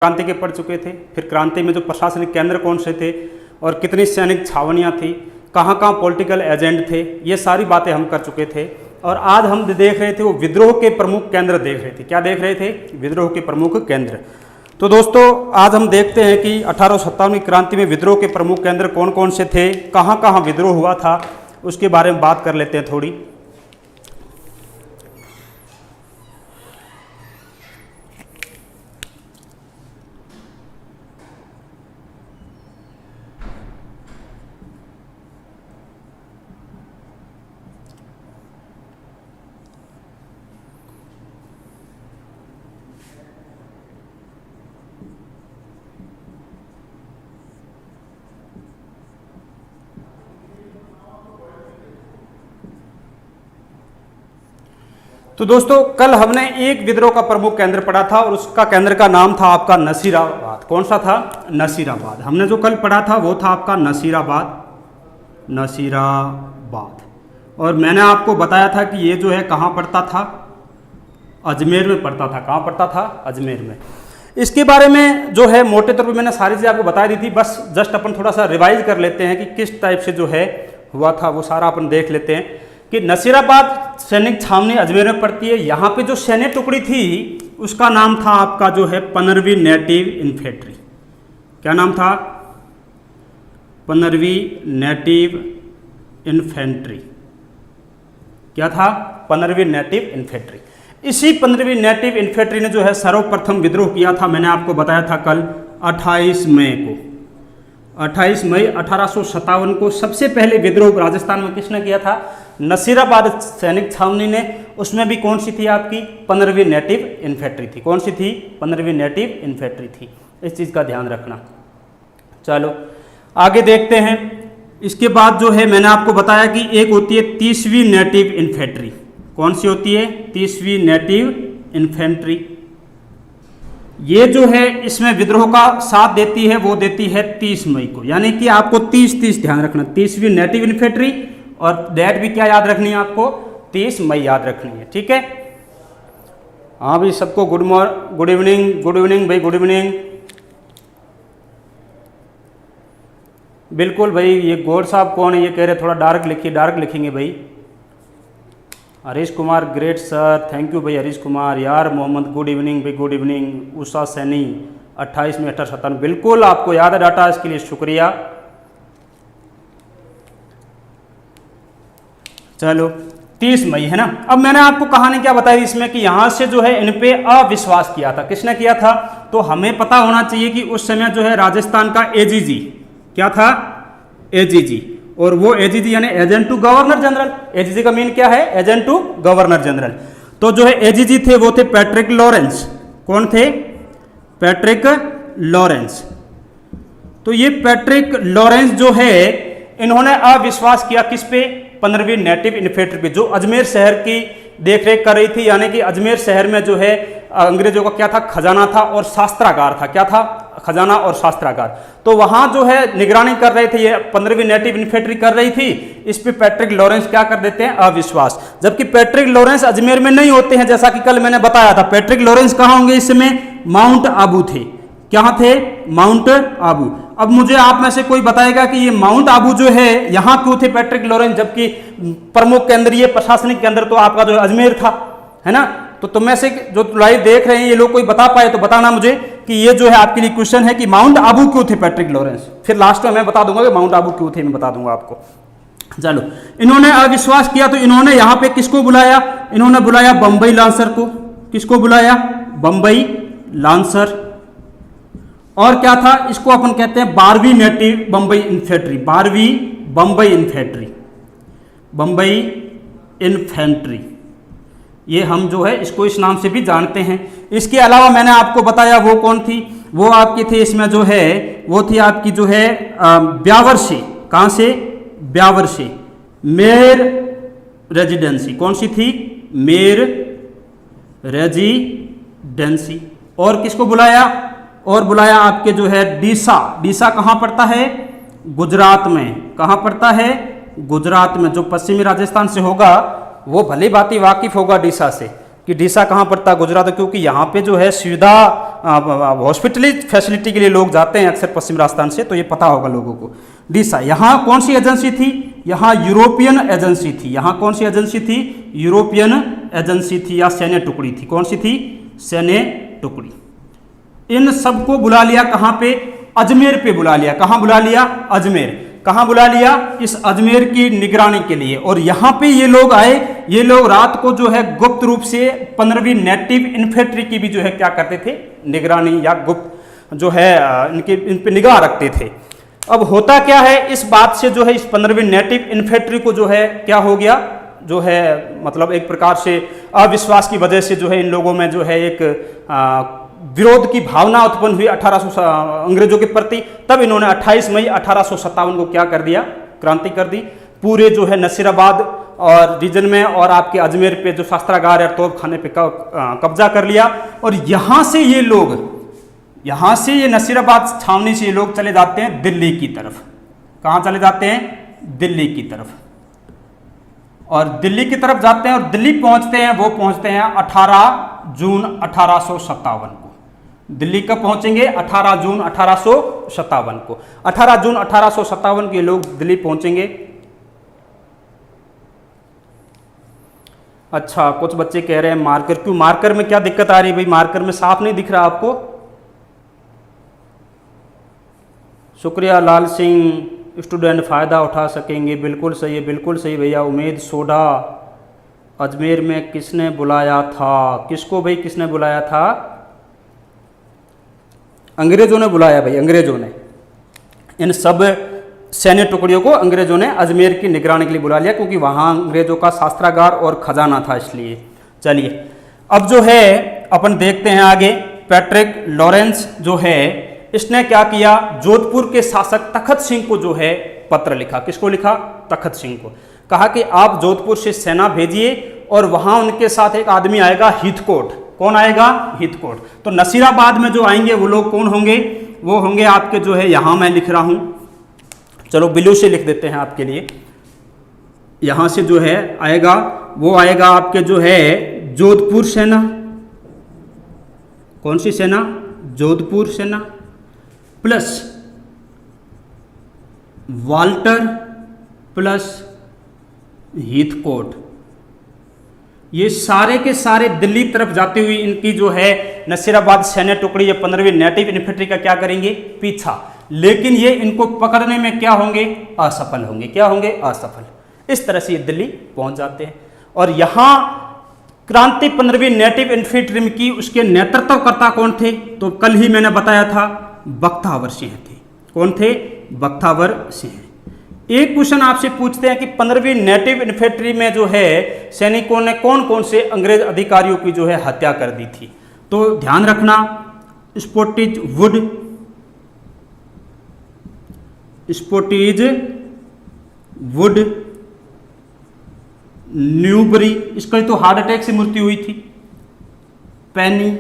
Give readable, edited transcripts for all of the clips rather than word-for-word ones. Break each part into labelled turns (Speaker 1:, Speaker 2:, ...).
Speaker 1: क्रांति के पढ़ चुके थे। फिर क्रांति में जो प्रशासनिक केंद्र कौन से थे और कितनी सैनिक छावनियाँ थी, कहाँ कहाँ पॉलिटिकल एजेंट थे, ये सारी बातें हम कर चुके थे। और आज हम देख रहे थे वो विद्रोह के प्रमुख केंद्र देख रहे थे। क्या देख रहे थे? विद्रोह के प्रमुख केंद्र। तो दोस्तों आज हम देखते हैं कि 1857 की क्रांति में विद्रोह के प्रमुख केंद्र कौन कौन से थे, कहाँ कहाँ विद्रोह हुआ था, उसके बारे में बात कर लेते हैं थोड़ी। तो दोस्तों कल हमने एक विद्रोह का प्रमुख केंद्र पढ़ा था और उसका केंद्र का नाम था आपका नसीराबाद। कौन सा था? नसीराबाद। हमने जो कल पढ़ा था वो था आपका नसीराबाद। और मैंने आपको बताया था कि ये जो है कहाँ पड़ता था? अजमेर में पड़ता था। कहाँ पड़ता था? अजमेर में। इसके बारे में जो है मोटे तौर पर मैंने सारी चीज़ें आपको बता दी थी, बस जस्ट अपन थोड़ा सा रिवाइज कर लेते हैं कि किस टाइप से जो है हुआ था, वो सारा अपन देख लेते हैं। कि नसीराबाद सैनिक छावनी अजमेर में पड़ती है। यहाँ पे जो सैन्य टुकड़ी थी उसका नाम था आपका जो है 15वीं नेटिव इन्फेंट्री। क्या नाम था? 15वीं नेटिव इन्फेंट्री। क्या था? 15वीं नेटिव इन्फेंट्री। इसी 15वीं नेटिव इन्फेंट्री ने जो है सर्वप्रथम विद्रोह किया था। मैंने आपको बताया था कल 28 मई को। 28 मई 1857 को सबसे पहले विद्रोह राजस्थान में किसने किया था? नसीराबाद सैनिक छावनी ने। उसमें भी कौन सी थी आपकी? 15वीं नेटिव इन्फेंट्री थी। कौन सी थी? 15वीं नेटिव इन्फेंट्री थी। इस चीज़ का ध्यान रखना। चलो आगे देखते हैं। इसके बाद जो है मैंने आपको बताया कि एक होती है 30वीं नेटिव इन्फेंट्री। कौन सी होती है? 30वीं नेटिव इन्फेंट्री। ये जो है इसमें विद्रोह का साथ देती है, वो देती है 30 मई को। यानी कि आपको 30-30 ध्यान रखना। 30वीं नेटिव इन्फेंट्री और डेट भी क्या याद रखनी है आपको? 30 मई याद रखनी है। ठीक है। हाँ भाई सबको गुड इवनिंग भाई, गुड इवनिंग। बिल्कुल भाई। ये गौर साहब कौन है? ये कह रहे थोड़ा डार्क लिखिए। डार्क लिखेंगे भाई। Harish Kumar great sir, thank you भाई हरीश कुमार। यार मोहम्मद गुड इवनिंग भाई, गुड इवनिंग। उषा सैनी 28 में 1857। बिल्कुल आपको याद है डाटा, इसके लिए शुक्रिया। चलो 30 मई है ना। अब मैंने आपको कहानी क्या बताई इसमें कि यहाँ से जो है इन पे अविश्वास किया था। किसने किया था? तो हमें पता होना चाहिए कि उस समय जो है राजस्थान का एजीजी क्या था? एजीजी। और वो एजीजी यानी agent to governor general. AGG का मीन क्या है? Agent to governor general. तो जो है एजीजी थे वो थे पैट्रिक लॉरेंस। कौन थे? Patrick Lawrence. तो ये पैट्रिक लॉरेंस जो है इन्होंने अविश्वास किया किस पे? 15वीं नेटिव इन्फेंट्री पे, जो अजमेर शहर की देखरेख कर रही थी। यानी कि अजमेर शहर में जो है अंग्रेजों का क्या था? खजाना था और शास्त्रागार था। क्या था? खजाना और शास्त्रागार। तो वहां जो है निगरानी कर रहे थे, ये 15वीं नेटिव इन्फेंट्री कर रही थी। इस पे पैट्रिक लॉरेंस क्या कर देते हैं? अविश्वास। जबकि पैट्रिक लॉरेंस अजमेर में नहीं होते हैं, जैसा कि कल मैंने बताया था। पैट्रिक लॉरेंस कहाँ होंगे इस समय? माउंट आबू थे। क्या थे? माउंट आबू। अब मुझे आप में से कोई बताएगा कि ये माउंट आबू जो है यहाँ क्यों थे पैट्रिक लॉरेंस, जबकि प्रमुख केंद्र ये प्रशासनिक केंद्र तो आपका जो है अजमेर था, है ना। तो तुम में से जो लाइव देख रहे हैं ये लोग कोई बता पाए तो बताना मुझे कि ये जो है आपके लिए क्वेश्चन है कि माउंट आबू क्यों थे पैट्रिक लॉरेंस। फिर लास्ट में मैं बता दूंगा कि माउंट आबू क्यों थे, मैं बता दूंगा आपको। चलो इन्होंने अविश्वास किया तो इन्होंने यहाँ पे किसको बुलाया? इन्होंने बुलाया बंबई लांसर को। किसको बुलाया? बंबई लांसर। और क्या था? इसको अपन कहते हैं 12वीं नेटिव बंबई इन्फेंट्री। 12वीं बंबई इन्फेंट्री। बंबई इन्फेंट्री ये हम जो है इसको इस नाम से भी जानते हैं। इसके अलावा मैंने आपको बताया वो कौन थी? वो आपकी थी इसमें जो है वो थी आपकी जो है ब्यावर से। कहाँ से? ब्यावर से। Mayor residency. कौन सी थी? Mayor residency. और किसको बुलाया? और बुलाया आपके जो है डीसा। डीसा कहाँ पड़ता है? गुजरात में। कहाँ पड़ता है? गुजरात में। जो पश्चिमी राजस्थान से होगा वो भली भांति वाकिफ होगा डीसा से कि डीसा कहाँ पड़ता है? गुजरात। क्योंकि यहाँ पे जो है सुविधा हॉस्पिटली फैसिलिटी के लिए लोग जाते हैं अक्सर पश्चिम राजस्थान से, तो ये पता होगा लोगों को। डीसा, यहाँ कौन सी एजेंसी थी? यहाँ यूरोपियन एजेंसी थी। यहाँ कौन सी एजेंसी थी? यूरोपियन एजेंसी थी या सैन्य टुकड़ी थी। कौन सी थी? सैन्य टुकड़ी। इन सबको बुला लिया कहाँ पे? अजमेर पे बुला लिया। कहाँ बुला लिया? अजमेर। कहाँ बुला लिया? इस अजमेर की निगरानी के लिए। और यहाँ पे ये लोग आए, ये लोग रात को जो है गुप्त रूप से 15वीं नेटिव इन्फेंट्री की भी जो है क्या करते थे? निगरानी या गुप्त जो है इन पे निगाह रखते थे। अब होता क्या है, इस बात से जो है इस 15वीं नेटिव इन्फेंट्री को जो है क्या हो गया, जो है मतलब एक प्रकार से अविश्वास की वजह से जो है इन लोगों में जो है एक विरोध की भावना उत्पन्न हुई 1800 अंग्रेजों के प्रति। तब इन्होंने 28 मई 1857 को क्या कर दिया? क्रांति कर दी। पूरे जो है नसीराबाद और रीजन में और आपके अजमेर पे जो शस्त्रागार है तोप खाने पे कब्जा कर लिया। और यहाँ से ये लोग, यहाँ से ये नसीराबाद छावनी से ये लोग चले जाते हैं दिल्ली की तरफ। कहाँ चले जाते हैं? दिल्ली की तरफ। और दिल्ली की तरफ जाते हैं और दिल्ली पहुंचते हैं, वो पहुंचते हैं 18 जून 1857 को। दिल्ली कब पहुंचेंगे? 18 जून 1857 को। 18 जून 1857 के लोग दिल्ली पहुंचेंगे। अच्छा, कुछ बच्चे कह रहे हैं मार्कर क्यों? मार्कर में क्या दिक्कत आ रही है भाई? मार्कर में साफ नहीं दिख रहा आपको? शुक्रिया लाल सिंह, स्टूडेंट फ़ायदा उठा सकेंगे। बिल्कुल सही है, बिल्कुल सही भैया। उमेद सोडा, अजमेर में किसने बुलाया था? किसको भाई किसने बुलाया था? अंग्रेजों ने बुलाया भाई, अंग्रेजों ने। इन सब सैन्य टुकड़ियों को अंग्रेजों ने अजमेर की निगरानी के लिए बुला लिया, क्योंकि वहाँ अंग्रेजों का शस्त्रागार और खजाना था, इसलिए। चलिए अब जो है अपन देखते हैं आगे। पैट्रिक लॉरेंस जो है इसने क्या किया? जोधपुर के शासक तखत सिंह को जो है पत्र लिखा। किसको लिखा? तखत सिंह को। कहा कि आप जोधपुर से सेना भेजिए और वहाँ उनके साथ एक आदमी आएगा हितकोट। कौन आएगा? हितकोट। तो नसीराबाद में जो आएंगे वो लोग कौन होंगे? वो होंगे आपके जो है, यहाँ मैं लिख रहा हूँ, चलो ब्लू से लिख देते हैं आपके लिए। यहाँ से जो है आएगा, वो आएगा आपके जो है जोधपुर सेना। कौन सी सेना? जोधपुर सेना प्लस वाल्टर प्लस हितकोट। ये सारे के सारे दिल्ली तरफ जाती हुई इनकी जो है नसीराबाद सैन्य टुकड़ी या 15वीं नेटिव इन्फेंट्री का क्या करेंगे? पीछा। लेकिन ये इनको पकड़ने में क्या होंगे? असफल होंगे। क्या होंगे? असफल। इस तरह से ये दिल्ली पहुंच जाते हैं। और यहां क्रांति 15वीं नेटिव इन्फेंट्री की उसके नेतृत्वकर्ता कौन थे? तो कल ही मैंने बताया था, बख्तावर सिंह थे। कौन थे? बख्तावर सिंह। एक क्वेश्चन आपसे पूछते हैं कि 15वीं नेटिव इन्फेंट्री में जो है सैनिकों ने कौन कौन से अंग्रेज अधिकारियों की जो है हत्या कर दी थी? तो ध्यान रखना, स्पोटिज वुड, न्यूबरी, इसका तो हार्ट अटैक से मृत्यु हुई थी, पैनी।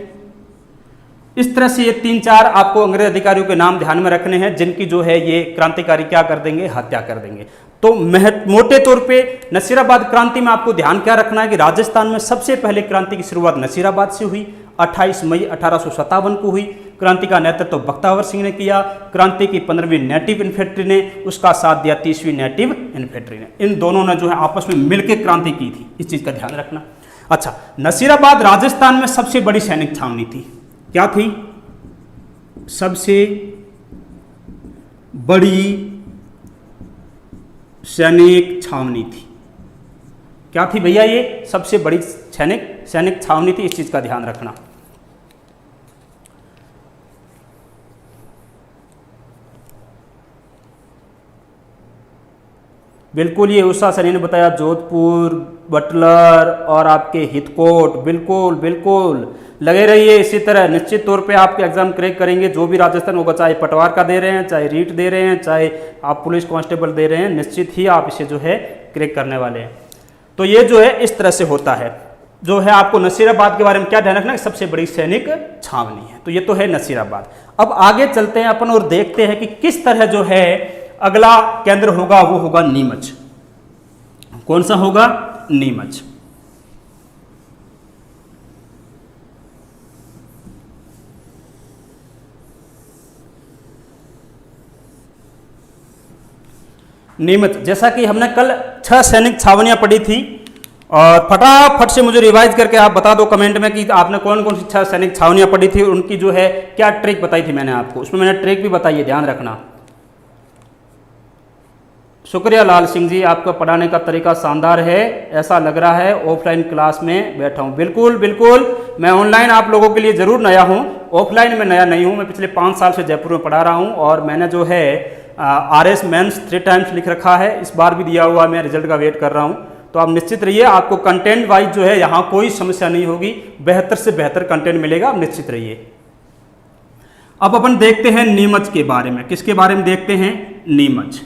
Speaker 1: इस तरह से ये 3-4 आपको अंग्रेज अधिकारियों के नाम ध्यान में रखने हैं, जिनकी जो है ये क्रांतिकारी क्या कर देंगे? हत्या कर देंगे। तो मोटे तौर पे नसीराबाद क्रांति में आपको ध्यान क्या रखना है कि राजस्थान में सबसे पहले क्रांति की शुरुआत नसीराबाद से हुई। 28 मई 1857 को हुई। क्रांति का नेतृत्व बख्तावर सिंह ने किया। क्रांति की 15वीं नेटिव इन्फेंट्री ने उसका साथ दिया 30वीं नेटिव इन्फेंट्री ने। इन दोनों ने जो है आपस में मिलकर क्रांति की थी, इस चीज का ध्यान रखना। अच्छा, नसीराबाद राजस्थान में सबसे बड़ी सैनिक छावनी थी। क्या थी? सबसे बड़ी सैनिक छावनी थी। क्या थी भैया? ये सबसे बड़ी सैनिक छावनी थी। इस चीज का ध्यान रखना। बिल्कुल, ये उषा सनी ने बताया जोधपुर, बटलर और आपके हितकोट। बिल्कुल बिल्कुल लगे रहिए इसी तरह। निश्चित तौर पे आपके एग्जाम क्रैक करेंगे, जो भी राजस्थान होगा, चाहे पटवार का दे रहे हैं, चाहे रीट दे रहे हैं, चाहे आप पुलिस कांस्टेबल दे रहे हैं, निश्चित ही आप इसे जो है क्रैक करने वाले हैं। तो ये जो है इस तरह से होता है। जो है आपको नसीराबाद के बारे में क्या ध्यान रखना है? सबसे बड़ी सैनिक छावनी है। तो ये तो है नसीराबाद। अब आगे चलते हैं अपन और देखते हैं कि किस तरह जो है अगला केंद्र होगा, वो होगा नीमच। कौन सा होगा? नीमच। नीमच, जैसा कि हमने कल 6 सैनिक छावनियां पढ़ी थी, और फटाफट से मुझे रिवाइज करके आप बता दो कमेंट में कि आपने कौन कौन सी 6 सैनिक छावनियां पढ़ी थी, उनकी जो है क्या ट्रिक बताई थी मैंने आपको, उसमें मैंने ट्रिक भी बताई है, ध्यान रखना। शुक्रिया लाल सिंह जी, आपका पढ़ाने का तरीका शानदार है, ऐसा लग रहा है ऑफलाइन क्लास में बैठा हूँ। बिल्कुल बिल्कुल, मैं ऑनलाइन आप लोगों के लिए ज़रूर नया हूँ, ऑफलाइन में नया नहीं हूँ। मैं पिछले 5 साल से जयपुर में पढ़ा रहा हूँ, और मैंने जो है RS मेंस 3 टाइम्स लिख रखा है, इस बार भी दिया हुआ, मैं रिजल्ट का वेट कर रहा हूँ। तो आप निश्चित रहिए, आपको कंटेंट वाइज जो है यहाँ कोई समस्या नहीं होगी, बेहतर से बेहतर कंटेंट मिलेगा, आप निश्चित रहिए। अब अपन देखते हैं नीमच के बारे में। किसके बारे में देखते हैं? नीमच।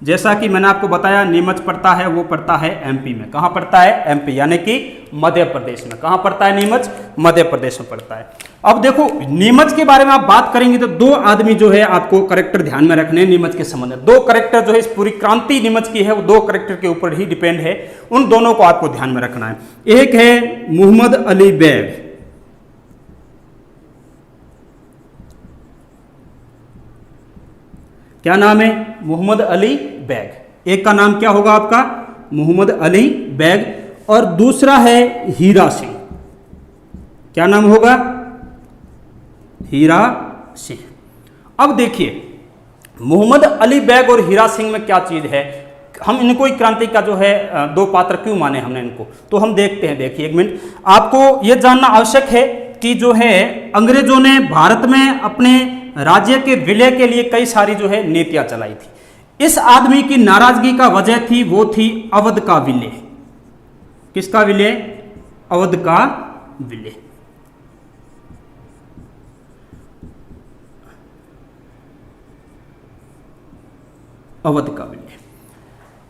Speaker 1: जैसा कि मैंने आपको बताया, नीमच पड़ता है, वो पड़ता है MP में। कहाँ पड़ता है? MP, यानी कि मध्य प्रदेश में। कहाँ पड़ता है नीमच? मध्य प्रदेश में पड़ता है। अब देखो, नीमच के बारे में आप बात करेंगे तो 2 आदमी जो है आपको करेक्टर ध्यान में रखने हैं नीमच के संबंध में। 2 करेक्टर जो है इस पूरी क्रांति नीमच की है, वो 2 करेक्टर के ऊपर ही डिपेंड है, उन दोनों को आपको ध्यान में रखना है। एक है मोहम्मद अली बैग, क्या नाम है? मोहम्मद अली बैग। एक का नाम क्या होगा आपका? मोहम्मद अली बैग, और दूसरा है हीरा सिंह। क्या नाम होगा? हीरा सिंह। अब देखिए, मोहम्मद अली बैग और हीरा सिंह में क्या चीज है, हम इनको ही क्रांति का जो है 2 पात्र क्यों माने हमने इनको, तो हम देखते हैं। देखिए, एक मिनट, आपको यह जानना आवश्यक है कि जो है अंग्रेजों ने भारत में अपने राज्य के विलय के लिए कई सारी जो है नीतियां चलाई थी। इस आदमी की नाराजगी का वजह थी, वो थी अवध का विलय। किसका विलय? अवध का विलय। अवध का विलय।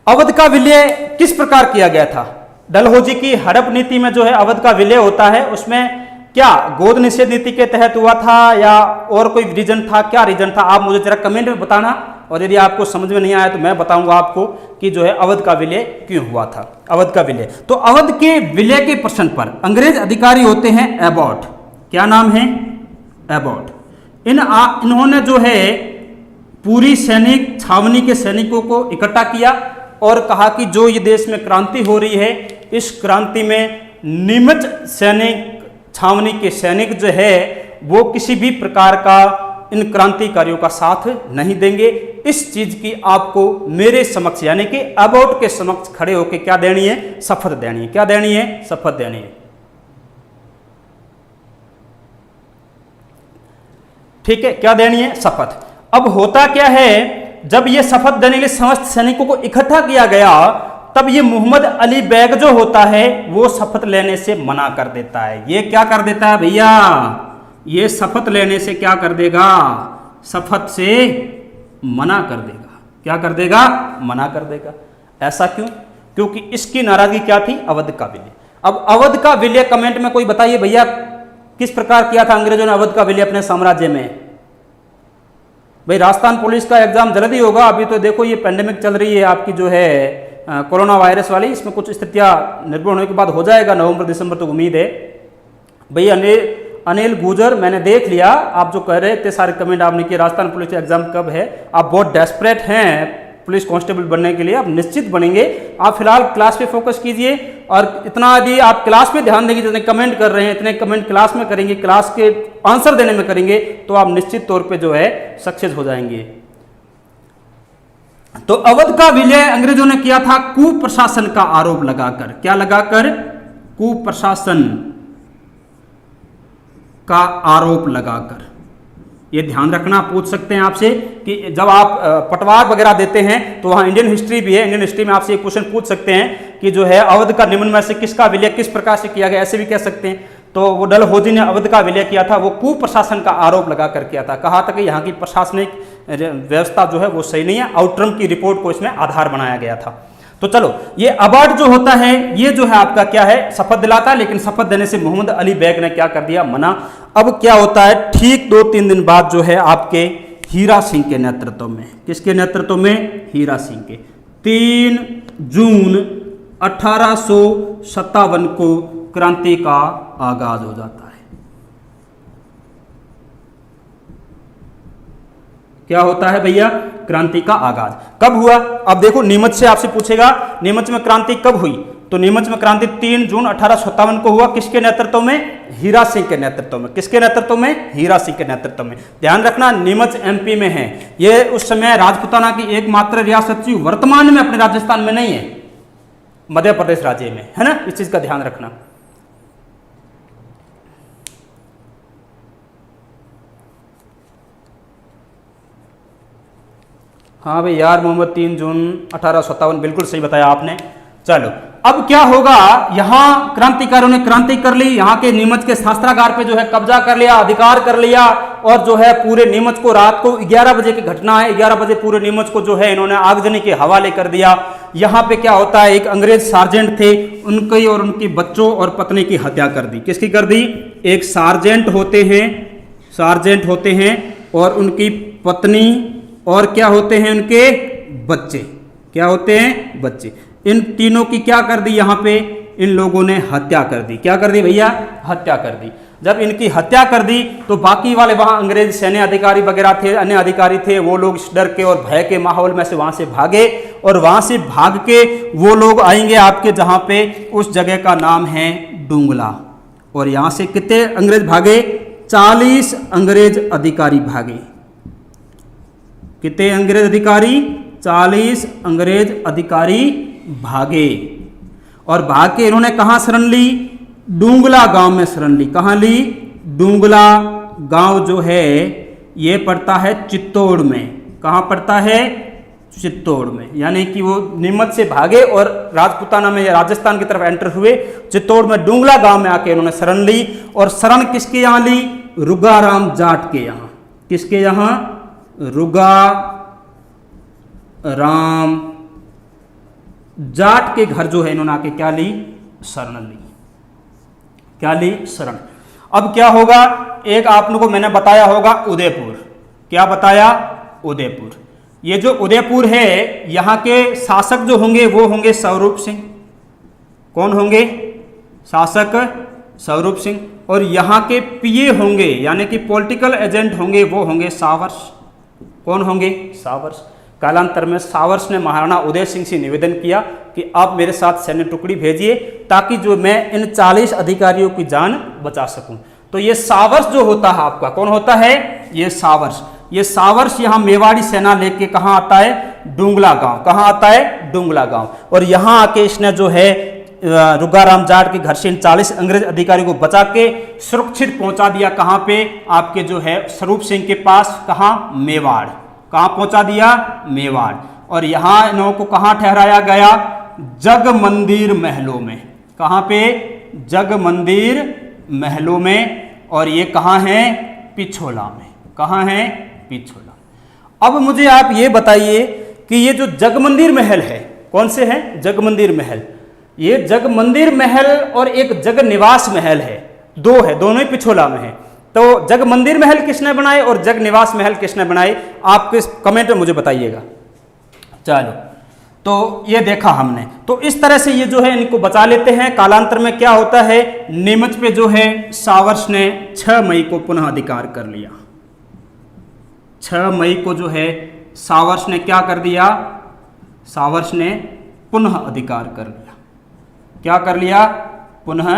Speaker 1: अवध का विलय किस प्रकार किया गया था? डलहौजी की हड़प नीति में जो है अवध का विलय होता है, उसमें क्या गोद निषेध नीति के तहत हुआ था या और कोई रीजन था? क्या रीजन था, आप मुझे जरा कमेंट में बताना, और यदि आपको समझ में नहीं आया तो मैं बताऊंगा आपको कि जो है अवध का विलय क्यों हुआ था। अवध का विलय, तो अवध के विलय के प्रश्न पर अंग्रेज अधिकारी होते हैं एबॉट। क्या नाम है? एबॉट। इन्होंने जो है पूरी सैनिक छावनी के सैनिकों को इकट्ठा किया और कहा कि जो ये देश में क्रांति हो रही है, इस क्रांति में नीमच सैनिक छावनी के सैनिक जो है वो किसी भी प्रकार का इन क्रांतिकारियों का साथ नहीं देंगे। इस चीज की आपको मेरे समक्ष यानी कि एबॉट के समक्ष खड़े होकर क्या देनी है? शपथ देनी है। क्या देनी है? शपथ देनी है। ठीक है, क्या देनी है? शपथ। अब होता क्या है, जब ये शपथ देने के लिए समस्त सैनिकों को इकट्ठा किया गया, तब ये मोहम्मद अली बैग जो होता है वो शपथ लेने से मना कर देता है। ये क्या कर देता है भैया? ये शपथ लेने से क्या कर देगा? शपथ से मना कर देगा। क्या कर देगा? मना कर देगा। ऐसा क्यों? क्योंकि इसकी नाराजगी क्या थी? अवध का विलय। अब अवध का विलय कमेंट में कोई बताइए भैया, किस प्रकार किया था अंग्रेजों ने अवध का विलय अपने साम्राज्य में? भाई, राजस्थान पुलिस का एग्जाम जल्दी होगा। अभी तो देखो ये पेंडेमिक चल रही है आपकी जो है कोरोना वायरस वाली, इसमें कुछ स्थितियां निर्भर होने के बाद हो जाएगा, नवंबर दिसंबर तक उम्मीद है। भाई अनिल गुजर, मैंने देख लिया आप जो कह रहे इतने सारे कमेंट आपने किए, राजस्थान पुलिस का एग्जाम कब है? आप बहुत डेस्परेट हैं पुलिस कांस्टेबल बनने के लिए, आप निश्चित बनेंगे। आप फिलहाल क्लास पे फोकस कीजिए, और इतना यदि आप क्लास में ध्यान देंगे, जितने कमेंट कर रहे हैं इतने कमेंट क्लास में करेंगे, क्लास के आंसर देने में करेंगे, तो आप निश्चित तौर पे जो है सक्सेस हो जाएंगे। तो अवध का विलय अंग्रेजों ने किया था कुप्रशासन का आरोप लगाकर। क्या लगाकर? कुप्रशासन का आरोप लगाकर। ये ध्यान रखना, पूछ सकते हैं आपसे कि जब आप पटवार वगैरह देते हैं तो वहाँ इंडियन हिस्ट्री भी है, इंडियन हिस्ट्री में आपसे एक क्वेश्चन पूछ सकते हैं कि जो है अवध का निम्न में से किसका विलय किस प्रकार से किया गया, ऐसे भी कह सकते हैं। तो वो डलहौजी ने अवध का विलय किया था, वो कुप्रशासन का आरोप लगा कर किया था। कहा था कि यहाँ की प्रशासनिक व्यवस्था जो है वो सही नहीं है, आउटरम की रिपोर्ट को इसमें आधार बनाया गया था। तो चलो, ये अवार्ड जो होता है ये जो है आपका क्या है? शपथ दिलाता है, लेकिन शपथ देने से मोहम्मद अली बैग ने क्या कर दिया? मना। अब क्या होता है, ठीक 2-3 दिन बाद जो है आपके हीरा सिंह के नेतृत्व में, किसके नेतृत्व में? हीरा सिंह के, 3 जून 1857 को क्रांति का आगाज हो जाता है। क्या होता है भैया? क्रांति का आगाज कब हुआ? अब देखो नीमच से आपसे पूछेगा नीमच में क्रांति कब हुई, तो नीमच में क्रांति 3 जून 1857 को हुआ। किसके नेतृत्व में? हीरा सिंह के नेतृत्व में। किसके नेतृत्व में? हीरा सिंह के नेतृत्व में। ध्यान रखना नीमच एमपी में है। ये उस समय राजपूताना की एकमात्र रियासत थी, वर्तमान में अपने राजस्थान में नहीं है, मध्य प्रदेश राज्य में है ना, इस चीज का ध्यान रखना। हाँ भाई यार मोहम्मद 3 जून 1857 बिल्कुल सही बताया आपने। चलो अब क्या होगा, यहाँ क्रांतिकारियों ने क्रांति कर ली, यहाँ के नीमच के शास्त्रागार पे जो है कब्जा कर लिया, अधिकार कर लिया, और जो है पूरे नीमच को रात को 11 बजे की घटना है, 11 बजे पूरे नीमच को जो है इन्होंने आगजनी के हवाले कर दिया। यहाँ पे क्या होता है, एक अंग्रेज सार्जेंट थे, उनकी और उनकी बच्चों और पत्नी की हत्या कर दी। किसकी कर दी? एक सार्जेंट होते हैं और उनकी पत्नी और क्या होते हैं उनके बच्चे, क्या होते हैं? बच्चे। इन तीनों की क्या कर दी? यहाँ पे इन लोगों ने हत्या कर दी। क्या कर दी भैया? हत्या कर दी। जब इनकी हत्या कर दी तो बाकी वाले वहाँ अंग्रेज सैन्य अधिकारी वगैरह थे, अन्य अधिकारी थे, वो लोग इस डर के और भय के माहौल में से वहाँ से भागे, और वहाँ से भाग के वो लोग आएंगे आपके जहाँ पे उस जगह का नाम है डूंगला। और यहाँ से कितने अंग्रेज भागे? 40 अंग्रेज अधिकारी भागे। कितने अंग्रेज अधिकारी? 40 अंग्रेज अधिकारी भागे, और भाग के इन्होंने कहाँ शरण ली? डूंगला गांव में शरण ली। कहाँ ली? डूंगला गांव जो है ये पड़ता है चित्तौड़ में। कहाँ पड़ता है? चित्तौड़ में। यानी कि वो नीमच से भागे और राजपूताना में राजस्थान की तरफ एंटर हुए, चित्तौड़ में डूंगला गांव में आके इन्होंने शरण ली। और शरण किसके यहाँ ली? रुगाराम जाट के यहाँ। किसके यहाँ? रुगा राम जाट के घर जो है इन्होंने आके क्या ली? शरण ली। क्या ली? शरण। अब क्या होगा, एक आप लोगों को मैंने बताया होगा उदयपुर। क्या बताया? उदयपुर। ये जो उदयपुर है यहाँ के शासक जो होंगे वो होंगे स्वरूप सिंह। कौन होंगे? शासक स्वरूप सिंह। और यहाँ के पीए होंगे यानी कि पॉलिटिकल एजेंट होंगे वो होंगे सावर्स। कौन होंगे? सावर्स। कालांतर में सावर्स ने महाराणा उदय सिंह से निवेदन किया कि आप मेरे साथ सैन्य टुकड़ी भेजिए ताकि जो मैं इन 40 अधिकारियों की जान बचा सकूं। तो ये सावर्स जो होता है आपका, कौन होता है? ये सावर्स। ये सावर्स यहाँ मेवाड़ी सेना लेके कहाँ आता है? डूंगला गांव। कहाँ आता है? डूंगला गांव। और यहाँ आके इसने जो है रुगाराम जाट के घर से इन 40 अंग्रेज अधिकारियों को बचा के सुरक्षित पहुंचा दिया। कहाँ पे? आपके जो है स्वरूप सिंह के पास। कहाँ? मेवाड़। कहाँ पहुंचा दिया? मेवाड़। और यहाँ इन्हों को कहाँ ठहराया गया? जग मंदिर महलों में। कहाँ पे? जग मंदिर महलों में। और ये कहाँ है? पिछोला में। कहाँ है? पिछोला। अब मुझे आप ये बताइए कि ये जो जग मंदिर महल है, कौन से हैं? जग मंदिर महल। ये जग मंदिर महल और एक जग निवास महल है, दो है, दोनों ही पिछोला में है। तो जग मंदिर महल किसने बनाए और जग निवास महल किसने बनाए? आप किस कमेंट में मुझे बताइएगा। चलो तो ये देखा हमने। तो इस तरह से ये जो है इनको बचा लेते हैं। कालांतर में क्या होता है, नीमच पे जो है सावर्स ने 6 मई को पुनः अधिकार कर लिया। 6 मई को जो है सावर्स ने क्या कर दिया? सावर्स ने पुनः अधिकार कर लिया। क्या कर लिया? पुनः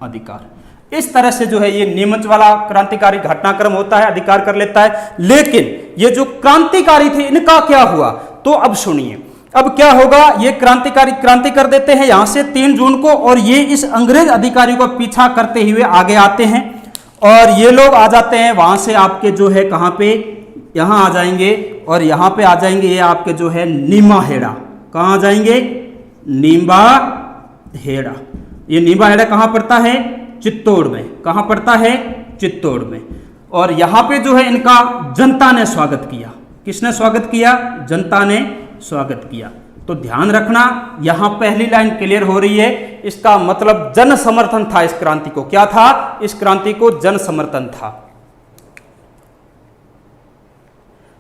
Speaker 1: अधिकार। इस तरह से जो है ये नीमच वाला क्रांतिकारी घटनाक्रम होता है, अधिकार कर लेता है। लेकिन ये जो क्रांतिकारी थे इनका क्या हुआ? तो अब सुनिए, अब क्या होगा, ये क्रांतिकारी क्रांति कर देते हैं यहां से 3 जून को, और ये इस अंग्रेज अधिकारी को पीछा करते हुए आगे आते हैं, और ये लोग आ जाते हैं वहां से आपके जो है कहां पे, यहां आ जाएंगे, और यहां पे आ जाएंगे ये आपके जो है नीमा हेड़ा। कहां आ जाएंगे? नीमा हेड़ा। ये नीमा हेड़ा कहां पड़ता है? चित्तौड़ में। कहां पड़ता है? चित्तौड़ में। और यहां पे जो है इनका जनता ने स्वागत किया। किसने स्वागत किया? जनता ने स्वागत किया। तो ध्यान रखना, यहां पहली लाइन क्लियर हो रही है, इसका मतलब जन समर्थन था इस क्रांति को। क्या था? इस क्रांति को जन समर्थन था।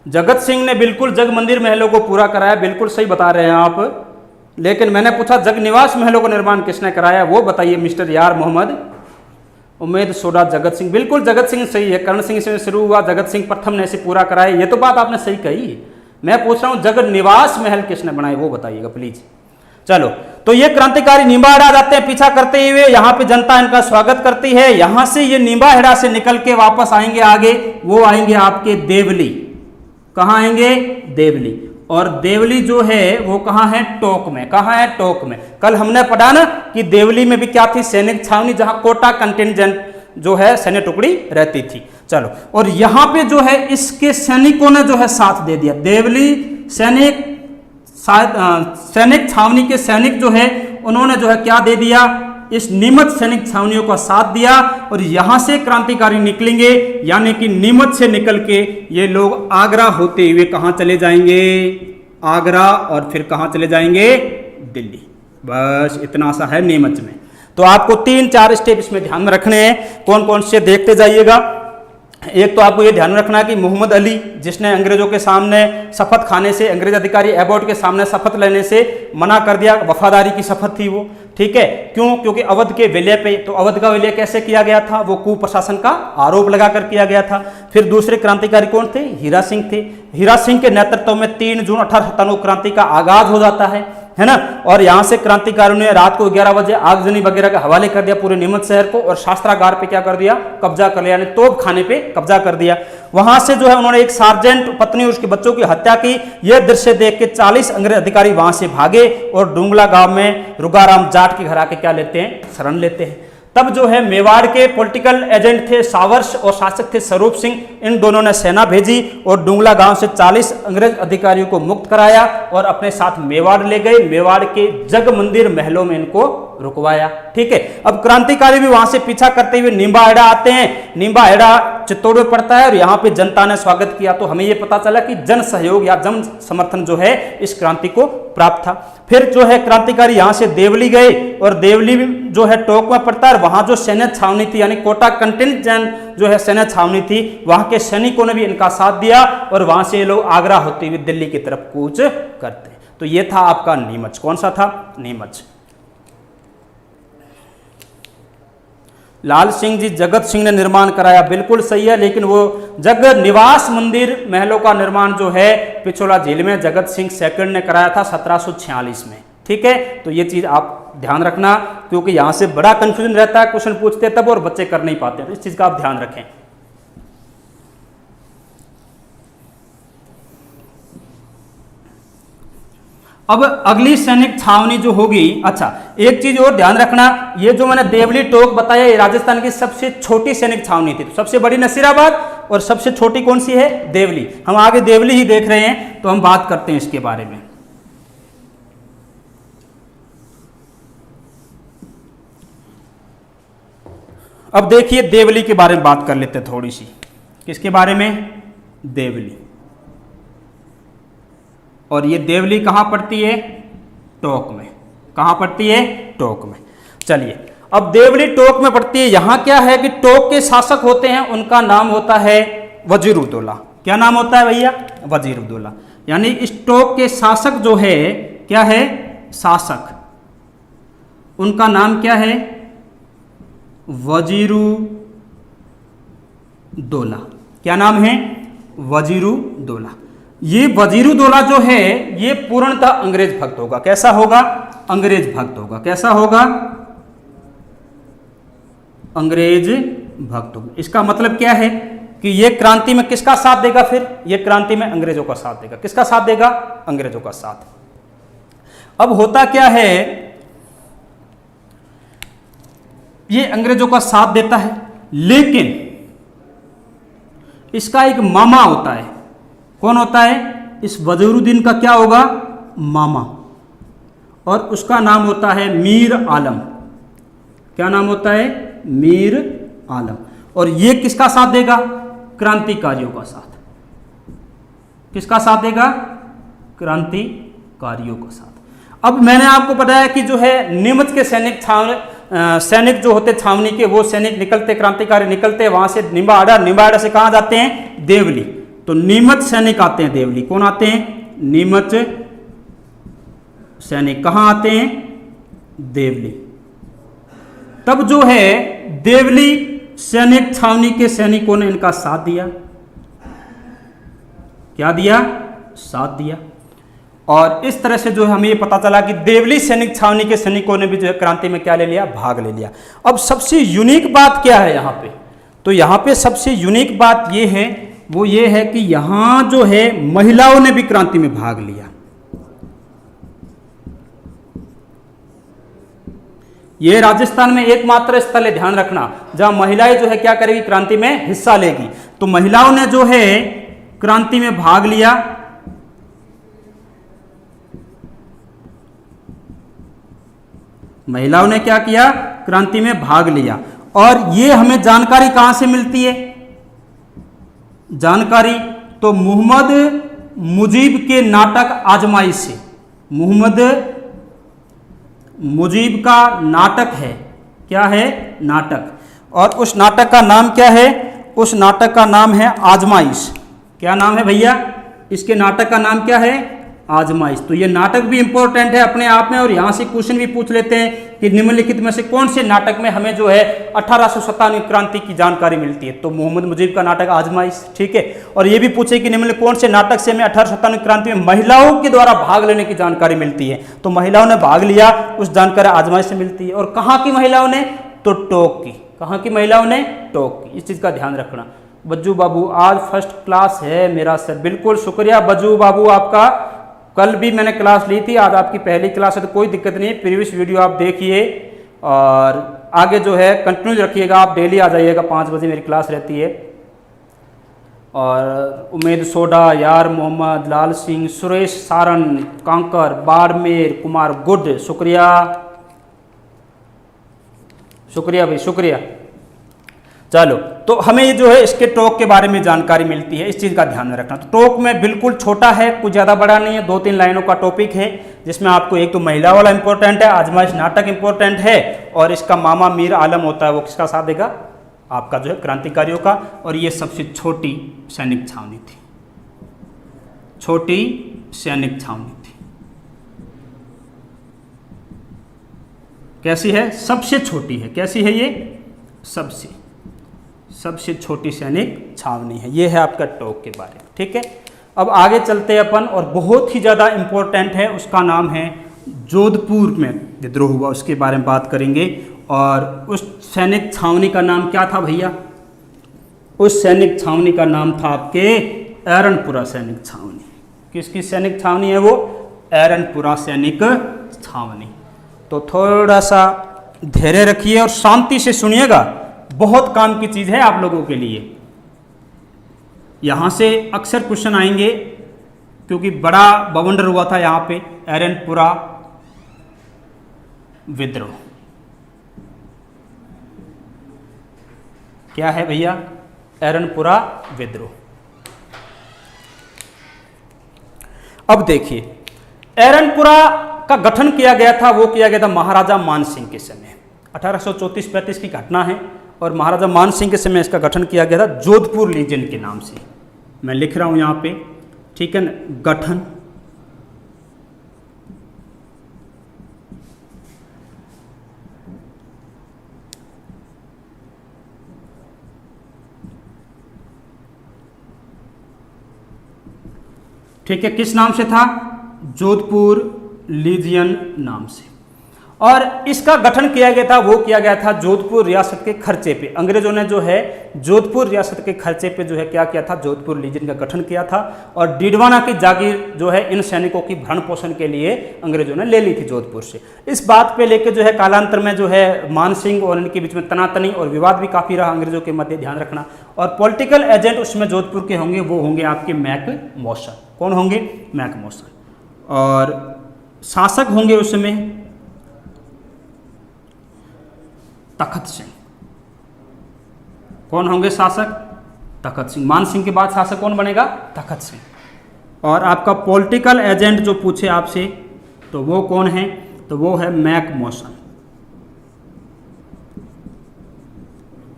Speaker 1: जगत सिंह ने बिल्कुल जग मंदिर महलों को पूरा कराया, बिल्कुल सही बता रहे हैं आप। लेकिन मैंने पूछा जग निवास महलों का निर्माण किसने कराया, वो बताइए मिस्टर यार मोहम्मद। उमेद सोडा जगत सिंह, बिल्कुल जगत सिंह सही है, कर्ण सिंह से शुरू हुआ, जगत सिंह प्रथम ने इसे पूरा कराया, ये तो बात आपने सही कही। मैं पूछ रहा हूं जगत निवास महल किसने बनाए वो बताइएगा प्लीज। चलो, तो ये क्रांतिकारी निम्बाहेड़ा जाते हैं पीछा करते हुए, यहाँ पे जनता इनका स्वागत करती है। यहां से ये निम्बाहेड़ा से निकल के वापस आएंगे आगे, वो आएंगे आपके देवली। कहाँ आएंगे? देवली। और देवली जो है वो कहाँ है? टोंक में। कहाँ है? टोंक में। कल हमने पढ़ा ना कि देवली में भी क्या थी? सैनिक छावनी, जहां कोटा कंटिजेंट जो है सैन्य टुकड़ी रहती थी। चलो, और यहां पे जो है इसके सैनिकों ने जो है साथ दे दिया। देवली सैनिक छावनी के सैनिक जो है उन्होंने जो है क्या दे दिया? इस नीमच सैनिक छावनियों का साथ दिया। और यहां से क्रांतिकारी निकलेंगे, यानी कि नीमच से निकल के ये लोग आगरा होते हुए कहां चले जाएंगे? आगरा, और फिर कहां चले जाएंगे? दिल्ली। बस इतना सा है नीमच में। तो आपको 3-4 स्टेप इसमें ध्यान में रखने हैं। कौन कौन से देखते जाइएगा। एक तो आपको ये ध्यान रखना है कि मोहम्मद अली, जिसने अंग्रेजों के सामने शपथ खाने से, अंग्रेज अधिकारी एबॉट के सामने शपथ लेने से मना कर दिया, वफादारी की शपथ थी वो, ठीक है। क्यों? क्योंकि अवध के विलय पे, तो अवध का विलय कैसे किया गया था? वो कुप्रशासन का आरोप लगाकर किया गया था। फिर दूसरे क्रांतिकारी कौन थे? हीरा सिंह थे। हीरा सिंह के नेतृत्व में 3 जून 1897 क्रांति का आगाज हो जाता है ना। और यहां से क्रांतिकारियों ने रात को 11 बजे आगजनी वगैरह के हवाले कर दिया पूरे नीमच शहर को, और शास्त्रागार पे क्या कर दिया? कब्जा कर लिया, यानी तोप खाने पे कब्जा कर दिया। वहां से जो है उन्होंने एक सार्जेंट पत्नी और उसके बच्चों की हत्या की। यह दृश्य देख के 40 अंग्रेज अधिकारी वहां से भागे और डुंगला गांव में रुगाराम जाट के घर आके क्या लेते हैं? शरण लेते हैं। तब जो है मेवाड़ के पॉलिटिकल एजेंट थे सावर्ष और शासक थे स्वरूप सिंह, इन दोनों ने सेना भेजी और डुंगला गांव से 40 अंग्रेज अधिकारियों को मुक्त कराया और अपने साथ मेवाड़ ले गए। मेवाड़ के जग मंदिर महलों में इनको रुकवाया, ठीक है। अब क्रांतिकारी भी वहां से पीछा करते हुए निम्बाहेड़ा आते हैं। निम्बाहेड़ा चित्तौड़ में पड़ता है और यहाँ पे जनता ने स्वागत किया। तो हमें यह पता चला कि जन सहयोग या जन समर्थन जो है इस क्रांति को प्राप्त था। फिर जो है क्रांतिकारी यहाँ से देवली गए, और देवली जो है टोंक में पड़ता है। वहां जो सैन्य छावनी थी, यानी कोटा कंटिजेंट जो है सैन्य छावनी थी, वहां के सैनिकों ने भी इनका साथ दिया और वहां से ये लोग आगरा होते हुए दिल्ली की तरफ कूच करते। तो ये था आपका नीमच। कौन सा था? नीमच। लाल सिंह जी जगत सिंह ने निर्माण कराया, बिल्कुल सही है। लेकिन वो जग निवास मंदिर महलों का निर्माण जो है पिछोला झील में जगत सिंह सेकंड ने कराया था 1746 में, ठीक है। तो ये चीज आप ध्यान रखना, क्योंकि यहां से बड़ा कंफ्यूजन रहता है, क्वेश्चन पूछते तब और बच्चे कर नहीं पाते, तो इस चीज का आप ध्यान रखें। अब अगली सैनिक छावनी जो होगी, अच्छा एक चीज और ध्यान रखना, ये जो मैंने देवली टोक बताया ये राजस्थान की सबसे छोटी सैनिक छावनी थी। तो सबसे बड़ी नसीराबाद और सबसे छोटी कौन सी है? देवली। हम आगे देवली ही देख रहे हैं, तो हम बात करते हैं इसके बारे में। अब देखिए देवली के बारे में बात कर लेते हैं थोड़ी सी। किसके बारे में? देवली। और ये देवली कहां पड़ती है? टोंक में। कहां पड़ती है? टोंक में। चलिए, अब देवली टोंक में पड़ती है। यहां क्या है कि टोंक के शासक होते हैं, उनका नाम होता है वजीरुद्दौला। क्या नाम होता है भैया? वजीरुद्दौला। यानी इस टोंक के शासक जो है क्या है? शासक। उनका नाम क्या है? वजीरुद्दौला। क्या नाम है? वजीरुद्दौला। ये वजीरुद्दौला जो है ये पूर्णतः अंग्रेज भक्त होगा। कैसा होगा? अंग्रेज भक्त होगा। कैसा होगा? अंग्रेज भक्त होगा। इसका मतलब क्या है कि ये क्रांति में किसका साथ देगा? फिर ये क्रांति में अंग्रेजों का साथ देगा। किसका साथ देगा? अंग्रेजों का साथ। अब होता क्या है, ये अंग्रेजों का साथ देता है, लेकिन इसका एक मामा होता है। कौन होता है? इस वजीरुद्दीन का क्या होगा? मामा। और उसका नाम होता है मीर आलम। क्या नाम होता है? मीर आलम। और ये किसका साथ देगा? क्रांतिकारियों का साथ। किसका साथ देगा? क्रांतिकारियों का साथ। अब मैंने आपको बताया कि जो है नीमच के सैनिक जो होते छावनी के, वो सैनिक निकलते, क्रांतिकारी निकलते वहां से निम्बाहेड़ा। निम्बाहेड़ा से कहां जाते हैं? देवली। तो नीमच सैनिक आते हैं देवली। कौन आते हैं? नीमच सैनिक। कहां आते हैं? देवली। तब जो है देवली सैनिक छावनी के सैनिकों ने इनका साथ दिया। क्या दिया? साथ दिया। और इस तरह से जो है हमें ये पता चला कि देवली सैनिक छावनी के सैनिकों ने भी जो है क्रांति में क्या ले लिया? भाग ले लिया। अब सबसे यूनिक बात क्या है यहाँ पे? तो यहाँ पे सबसे यूनिक बात ये है, वो ये है कि यहाँ जो है महिलाओं ने भी क्रांति में भाग लिया। ये राजस्थान में एकमात्र स्थल है, ध्यान रखना, जहां महिलाएं जो है क्या करेगी? क्रांति में हिस्सा लेगी। तो महिलाओं ने जो है क्रांति में भाग लिया। महिलाओं ने क्या किया? क्रांति में भाग लिया। और ये हमें जानकारी कहां से मिलती है? जानकारी तो मोहम्मद मुजीब के नाटक आजमाइश से। मोहम्मद मुजीब का नाटक है। क्या है? नाटक। और उस नाटक का नाम क्या है? उस नाटक का नाम है आजमाइश। क्या नाम है भैया? इसके नाटक का नाम क्या है? आजमाइश। तो ये नाटक भी इंपॉर्टेंट है अपने आप में, और यहां से क्वेश्चन भी पूछ लेते हैं कि निम्नलिखित में से कौन से नाटक में हमें जो है 1897 क्रांति की जानकारी मिलती है? तो मोहम्मद मुजीब का नाटक आजमाइश, ठीक है। और ये भी पूछे कि निम्नलिखित कौन से नाटक से हमें 1897 क्रांति में महिलाओं के द्वारा भाग लेने की जानकारी मिलती है? तो महिलाओं ने भाग लिया, उस जानकारी आजमाइश से मिलती है। और कहाँ की महिलाओं ने? तो टोंक की। कहाँ की महिलाओं ने? टोंक की। इस चीज का ध्यान रखना। बज्जू बाबू आज फर्स्ट क्लास है मेरा सर, बिल्कुल शुक्रिया बज्जू बाबू आपका। कल भी मैंने क्लास ली थी, आज आपकी पहली क्लास है तो कोई दिक्कत नहीं है। प्रीवियस वीडियो आप देखिए और आगे जो है कंटिन्यू रखिएगा। आप डेली आ जाइएगा, 5 बजे मेरी क्लास रहती है। और उमेद सोडा, यार मोहम्मद, लाल सिंह, सुरेश सारन, कांकर, बाड़मेर, कुमार गुड, शुक्रिया शुक्रिया भाई, शुक्रिया। चलो, तो हमें ये जो है इसके टोक के बारे में जानकारी मिलती है, इस चीज़ का ध्यान में रखना। तो टोक में बिल्कुल छोटा है, कुछ ज़्यादा बड़ा नहीं है, 2-3 लाइनों का टॉपिक है, जिसमें आपको एक तो महिला वाला इंपॉर्टेंट है, आजमाइश नाटक इंपॉर्टेंट है, और इसका मामा मीर आलम होता है, वो किसका साथ देगा? आपका जो है क्रांतिकारियों का। और ये सबसे छोटी सैनिक छावनी थी, छोटी सैनिक छावनी थी। कैसी है? सबसे छोटी है। कैसी है ये? सबसे छोटी सैनिक छावनी है। ये है आपका टोक के बारे में, ठीक है। अब आगे चलते हैं अपन, और बहुत ही ज़्यादा इम्पोर्टेंट है, उसका नाम है जोधपुर में विद्रोह हुआ, उसके बारे में बात करेंगे। और उस सैनिक छावनी का नाम क्या था भैया? उस सैनिक छावनी का नाम था आपके एरनपुरा सैनिक छावनी। किसकी सैनिक छावनी है वो? एरनपुरा सैनिक छावनी। तो थोड़ा सा धैर्य रखिए और शांति से सुनिएगा, बहुत काम की चीज़ है आप लोगों के लिए। यहाँ से अक्सर क्वेश्चन आएंगे, क्योंकि बड़ा बवंडर हुआ था यहाँ पे, एरनपुरा विद्रोह। क्या है भैया? एरनपुरा विद्रोह। अब देखिए, एरनपुरा का गठन किया गया था, वो किया गया था महाराजा मानसिंह के समय। 1834-35 की घटना है, और महाराजा मानसिंह के समय इसका गठन किया गया था जोधपुर लीजन के नाम से। मैं लिख रहा हूं यहाँ पे, ठीक है ना? गठन ठीक है, किस नाम से था? जोधपुर लीजियन नाम से। और इसका गठन किया गया था, वो किया गया था जोधपुर रियासत के खर्चे पे। अंग्रेजों ने जो है जोधपुर रियासत के खर्चे पे जो है क्या किया था? जोधपुर लीजन का गठन किया था। और डीडवाना की जागीर जो है इन सैनिकों की भरण पोषण के लिए अंग्रेजों ने ले ली थी जोधपुर से। इस बात पे लेके जो है कालांतर में जो है मानसिंह और इनके बीच में तनातनी और विवाद भी काफ़ी रहा अंग्रेजों के मध्य, ध्यान रखना। और पॉलिटिकल एजेंट उसमें जोधपुर के होंगे, वो होंगे आपके मैक मौसन। कौन होंगे? मैक मौसन। और शासक होंगे उसमें तखत सिंह। कौन होंगे शासक? तखत सिंह। मान सिंह के बाद शासक कौन बनेगा? तखत सिंह। और आपका पॉलिटिकल एजेंट जो पूछे आपसे, तो वो कौन है? तो वो है मैक मौसन।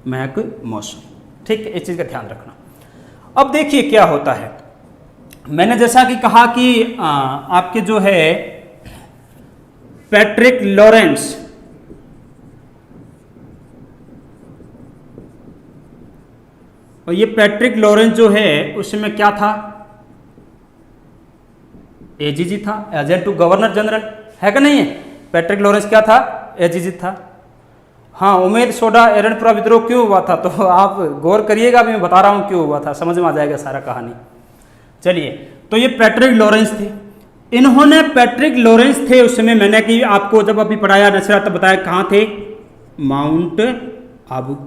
Speaker 1: मैक मौसन, ठीक है, इस चीज का ध्यान रखना। अब देखिए क्या होता है, मैंने जैसा कि कहा कि आपके जो है पैट्रिक लॉरेंस, और ये पैट्रिक लॉरेंस जो है उसमें क्या था, एजीजी था, एजेंट टू गवर्नर जनरल, है कि नहीं है। पैट्रिक लॉरेंस क्या था, एजीजी था। हाँ, उमेद सोडा एरनपुरा विद्रोह क्यों हुआ था, तो आप गौर करिएगा, अभी मैं बता रहा हूँ क्यों हुआ था, समझ में आ जाएगा सारा कहानी। चलिए, तो ये पैट्रिक लॉरेंस थे, इन्होंने पैट्रिक लॉरेंस थे उस समय, मैंने कि आपको जब अभी पढ़ाया नशरा तब बताया कहाँ थे, माउंट आबू।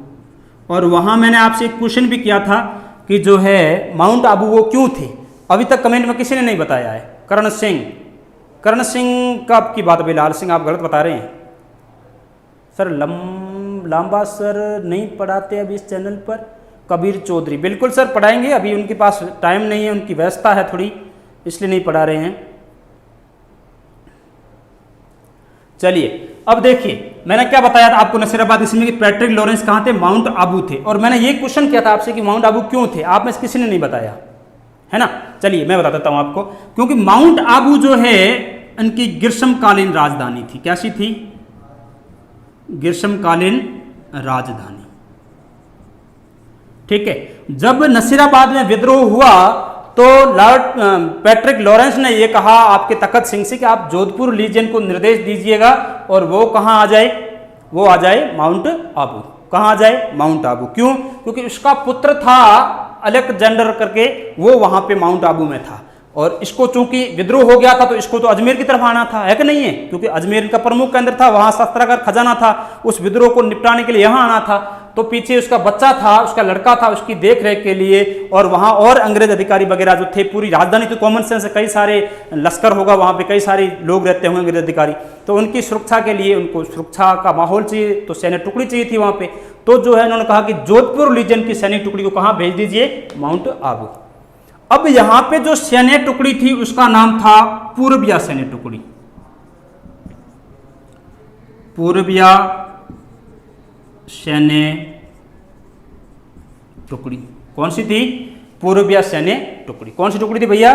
Speaker 1: और वहाँ मैंने आपसे एक क्वेश्चन भी किया था कि जो है माउंट आबू वो क्यों थे, अभी तक कमेंट में किसी ने नहीं बताया है। करण सिंह का की बात, अभी लाल सिंह आप गलत बता रहे हैं सर। लांबा सर नहीं पढ़ाते अभी इस चैनल पर। कबीर चौधरी, बिल्कुल सर पढ़ाएंगे, अभी उनके पास टाइम नहीं है, उनकी व्यस्तता है थोड़ी, इसलिए नहीं पढ़ा रहे हैं। चलिए अब देखिए, मैंने क्या बताया था आपको नसीराबाद इसमें कि पैट्रिक लॉरेंस कहाँ थे, माउंट आबू थे। और मैंने ये क्वेश्चन किया था आपसे कि माउंट आबू क्यों थे, आप में से किसी ने नहीं बताया है ना। चलिए मैं बता देता हूं आपको, क्योंकि माउंट आबू जो है इनकी ग्रीष्मकालीन राजधानी थी। कैसी थी, ग्रीष्मकालीन राजधानी, ठीक है। जब नसीराबाद में विद्रोह हुआ तो लॉर्ड पैट्रिक लॉरेंस ने यह कहा आपके तखत सिंह से कि आप जोधपुर लीजियन को निर्देश दीजिएगा और वो कहाँ आ जाए, वो आ जाए माउंट आबू। कहाँ आ जाए, माउंट आबू। क्यों, क्योंकि उसका पुत्र था अलेक्जेंडर करके, वो वहां पे माउंट आबू में था। और इसको चूंकि विद्रोह हो गया था तो इसको तो अजमेर की तरफ आना था, है कि नहीं है, क्योंकि अजमेर का प्रमुख केंद्र था, वहां शस्त्रागार खजाना था, उस विद्रोह को निपटाने के लिए यहां आना था। तो पीछे उसका बच्चा था, उसका लड़का था, उसकी देख रेख के लिए, और वहां और अंग्रेज अधिकारी वगैरह जो थे, पूरी राजधानी तो कॉमन सेंस है, कई सारे लश्कर होगा वहां पे, कई सारे लोग रहते होंगे अंग्रेज अधिकारी, तो उनकी सुरक्षा के लिए उनको सुरक्षा का माहौल चाहिए, तो सैन्य टुकड़ी चाहिए थी वहां पे। तो जो है उन्होंने कहा कि जोधपुर लीजियन की सैनिक टुकड़ी को कहां भेज दीजिए, माउंट आबू। अब यहां पे जो सैन्य टुकड़ी थी उसका नाम था पूर्बिया सैन्य टुकड़ी। पूर्बिया सैन्य टुकड़ी कौन सी थी, पूर्बिया सैन्य टुकड़ी। कौन सी टुकड़ी थी भैया,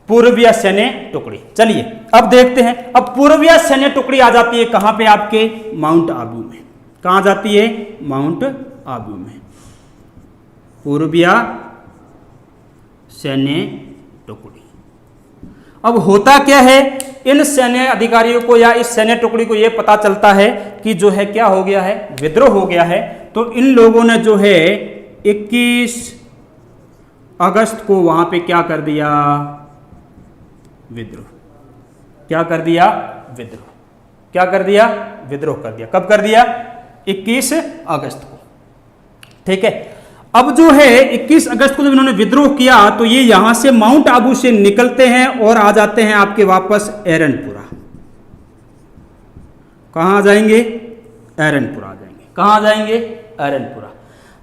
Speaker 1: पूर्बिया सैन्य टुकड़ी। चलिए अब देखते हैं, अब पूर्बिया सैन्य टुकड़ी आ जाती है कहां पे, आपके माउंट आबू में। कहां जाती है, माउंट आबू में, पूर्बिया सैन्य टुकड़ी। अब होता क्या है, इन सैन्य अधिकारियों को या इस सैन्य टुकड़ी को यह पता चलता है कि जो है क्या हो गया है, विद्रोह हो गया है। तो इन लोगों ने जो है 21 अगस्त को वहां पे क्या कर दिया, विद्रोह। क्या कर दिया, विद्रोह। क्या कर दिया, विद्रोह कर दिया। कब कर दिया, 21 अगस्त को, ठीक है। अब जो है 21 अगस्त को जब इन्होंने विद्रोह किया तो ये यहां से माउंट आबू से निकलते हैं और आ जाते हैं आपके वापस एरनपुरा। कहां जाएंगे, एरनपुरा जाएंगे। कहां जाएंगे, एरनपुरा।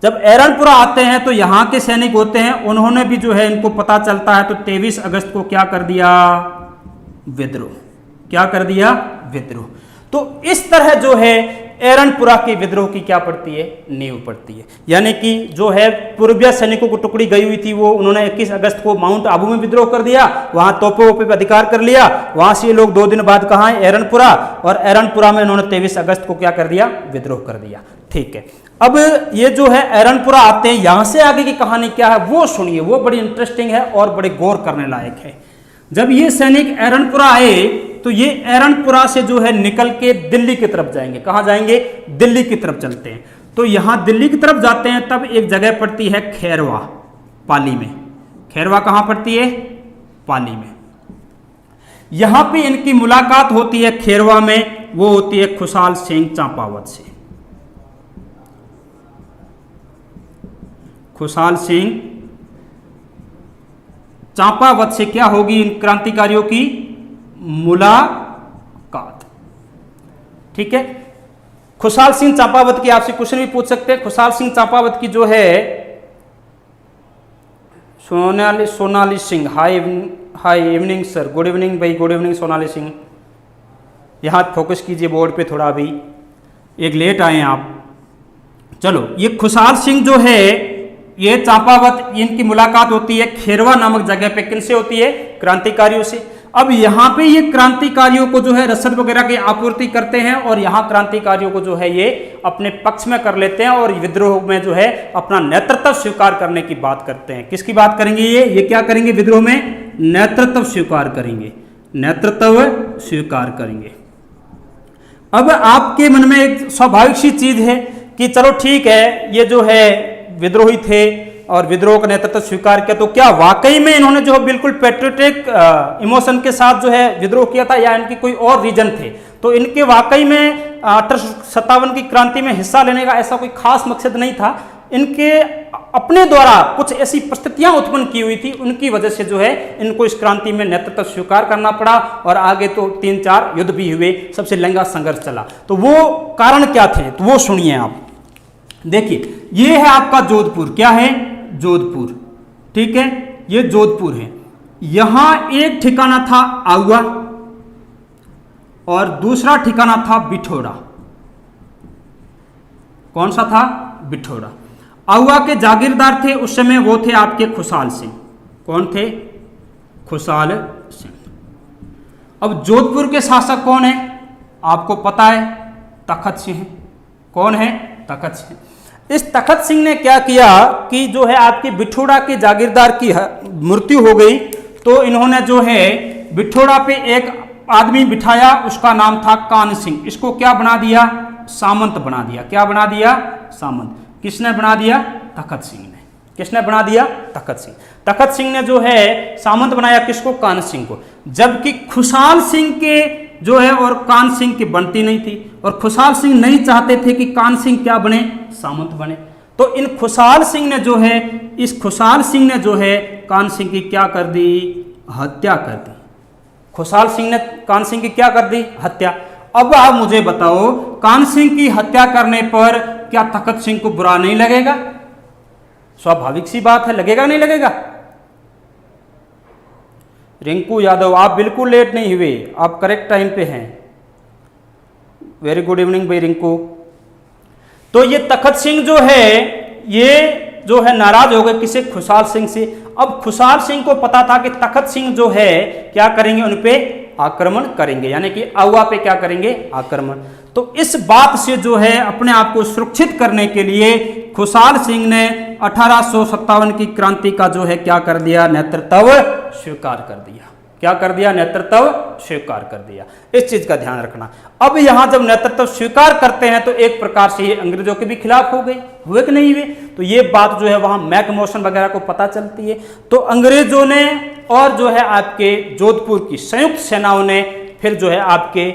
Speaker 1: जब एरनपुरा आते हैं तो यहां के सैनिक होते हैं, उन्होंने भी जो है इनको पता चलता है, तो 23 अगस्त को क्या कर दिया, विद्रोह। क्या कर दिया, विद्रोह। तो इस तरह जो है एरनपुरा के विद्रोह की क्या पड़ती है, नींव पड़ती है। यानी कि जो है पूर्बिया सैनिकों को टुकड़ी गई हुई थी, वो उन्होंने 21 अगस्त को माउंट आबू में विद्रोह कर दिया, वहां तोपे वोपे पे अधिकार कर लिया। वहां से ये लोग 2 दिन बाद कहाँ है, एरनपुरा, और एरनपुरा में उन्होंने 23 अगस्त को क्या कर दिया, विद्रोह कर दिया, ठीक है। अब ये जो है एरनपुरा आते हैं, यहां से आगे की कहानी क्या है वो सुनिए, वो बड़ी इंटरेस्टिंग है और बड़े गौर करने लायक है। जब ये सैनिक एरनपुरा आए तो ये एरनपुरा से जो है निकल के दिल्ली की तरफ जाएंगे। कहां जाएंगे, दिल्ली की तरफ चलते हैं। तो यहां दिल्ली की तरफ जाते हैं, तब एक जगह पड़ती है खैरवा, पाली में। खैरवा कहां पड़ती है, पाली में। यहां पे इनकी मुलाकात होती है खैरवा में, वो होती है खुशाल सिंह चांपावत से। खुशाल सिंह चांपावत से क्या होगी इन क्रांतिकारियों की मुलाकात, ठीक है। खुशाल सिंह चांपावत की आपसे क्वेश्चन भी पूछ सकते हैं। खुशाल सिंह चांपावत की जो है Sonali Singh, high evening sir, good evening भाई, गुड इवनिंग सोनाली सिंह। यहाँ फोकस कीजिए बोर्ड पे थोड़ा, अभी एक लेट आए हैं आप। चलो, ये खुशाल सिंह जो है, ये चांपावत, इनकी मुलाकात होती है खैरवा नामक जगह पे। किनसे होती है, क्रांतिकारियों से। अब यहाँ पे ये क्रांतिकारियों को जो है रसद वगैरह की आपूर्ति करते हैं और यहाँ क्रांतिकारियों को जो है ये अपने पक्ष में कर लेते हैं और विद्रोह में जो है अपना नेतृत्व स्वीकार करने की बात करते हैं। किसकी बात करेंगे? ये क्या करेंगे? विद्रोह में नेतृत्व स्वीकार करेंगे, नेतृत्व स्वीकार करेंगे। अब आपके मन में एक स्वाभाविक सी चीज है कि चलो ठीक है, ये जो है विद्रोही थे और विद्रोह का नेतृत्व स्वीकार किया, तो क्या वाकई में इन्होंने जो बिल्कुल पेट्रियोटिक इमोशन के साथ जो है विद्रोह किया था या इनकी कोई और रीजन थे? तो इनके वाकई में 1857 की क्रांति में हिस्सा लेने का ऐसा कोई खास मकसद नहीं था। इनके अपने द्वारा कुछ ऐसी परिस्थितियां उत्पन्न की हुई थी, उनकी वजह से जो है इनको इस क्रांति में नेतृत्व स्वीकार करना पड़ा और आगे तो 3-4 युद्ध भी हुए, सबसे लंबा संघर्ष चला। तो वो कारण क्या थे? तो वो सुनिए आप। देखिए, ये है आपका जोधपुर। क्या है? जोधपुर। ठीक है, ये जोधपुर है। यहां एक ठिकाना था आउवा और दूसरा ठिकाना था बिठोड़ा। कौन सा था? बिठोड़ा। आउवा के जागीरदार थे उस समय, वो थे आपके खुशाल सिंह। कौन थे? खुशाल सिंह। अब जोधपुर के शासक कौन है? आपको पता है, तखत सिंह। कौन है? तखत सिंह। इस तखत सिंह ने क्या किया कि जो है आपके बिठोड़ा के जागीरदार की मृत्यु हो गई, तो इन्होंने जो है बिठोड़ा पे एक आदमी बिठाया, उसका नाम था कान सिंह। इसको क्या बना दिया? सामंत बना दिया। क्या बना दिया? सामंत। किसने बना दिया? तखत सिंह ने। किसने बना दिया? तखत सिंह। तखत सिंह ने जो है सामंत बनाया किसको? कान सिंह को। जबकि खुशाल सिंह के जो है और कान सिंह की बनती नहीं थी और खुशाल सिंह नहीं चाहते थे कि कान सिंह क्या बने? सामंत बने। तो इन खुशाल सिंह ने जो है, इस खुशाल सिंह ने जो है कान सिंह की क्या कर दी? हत्या कर दी। खुशाल सिंह ने कान सिंह की क्या कर दी? हत्या। अब आप मुझे बताओ, कान सिंह की हत्या करने पर क्या तखत सिंह को बुरा नहीं लगेगा? स्वाभाविक सी बात है, लगेगा नहीं लगेगा? रिंकू यादव, आप बिल्कुल लेट नहीं हुए, आप करेक्ट टाइम पे हैं। वेरी गुड इवनिंग भाई रिंकू। तो ये तखत सिंह जो है, ये जो है नाराज हो गए किसे? खुशाल सिंह से। अब खुशाल सिंह को पता था कि तखत सिंह जो है क्या करेंगे? उन पे आक्रमण करेंगे, यानी कि आउवा पे क्या करेंगे? आक्रमण। तो इस बात से जो है अपने आप को सुरक्षित करने के लिए खुशाल सिंह ने 1857 की क्रांति का जो है क्या कर दिया? नेतृत्व स्वीकार कर दिया। क्या कर दिया? नेतृत्व स्वीकार कर दिया। इस चीज का ध्यान रखना। अब यहां जब नेतृत्व स्वीकार करते हैं तो एक प्रकार से ये अंग्रेजों के भी खिलाफ हो गए, हुए कि नहीं हुए? तो ये बात जो है वहां मैक मोशन वगैरह को पता चलती है। तो अंग्रेजों ने और जो है आपके जोधपुर की संयुक्त सेनाओं ने फिर जो है आपके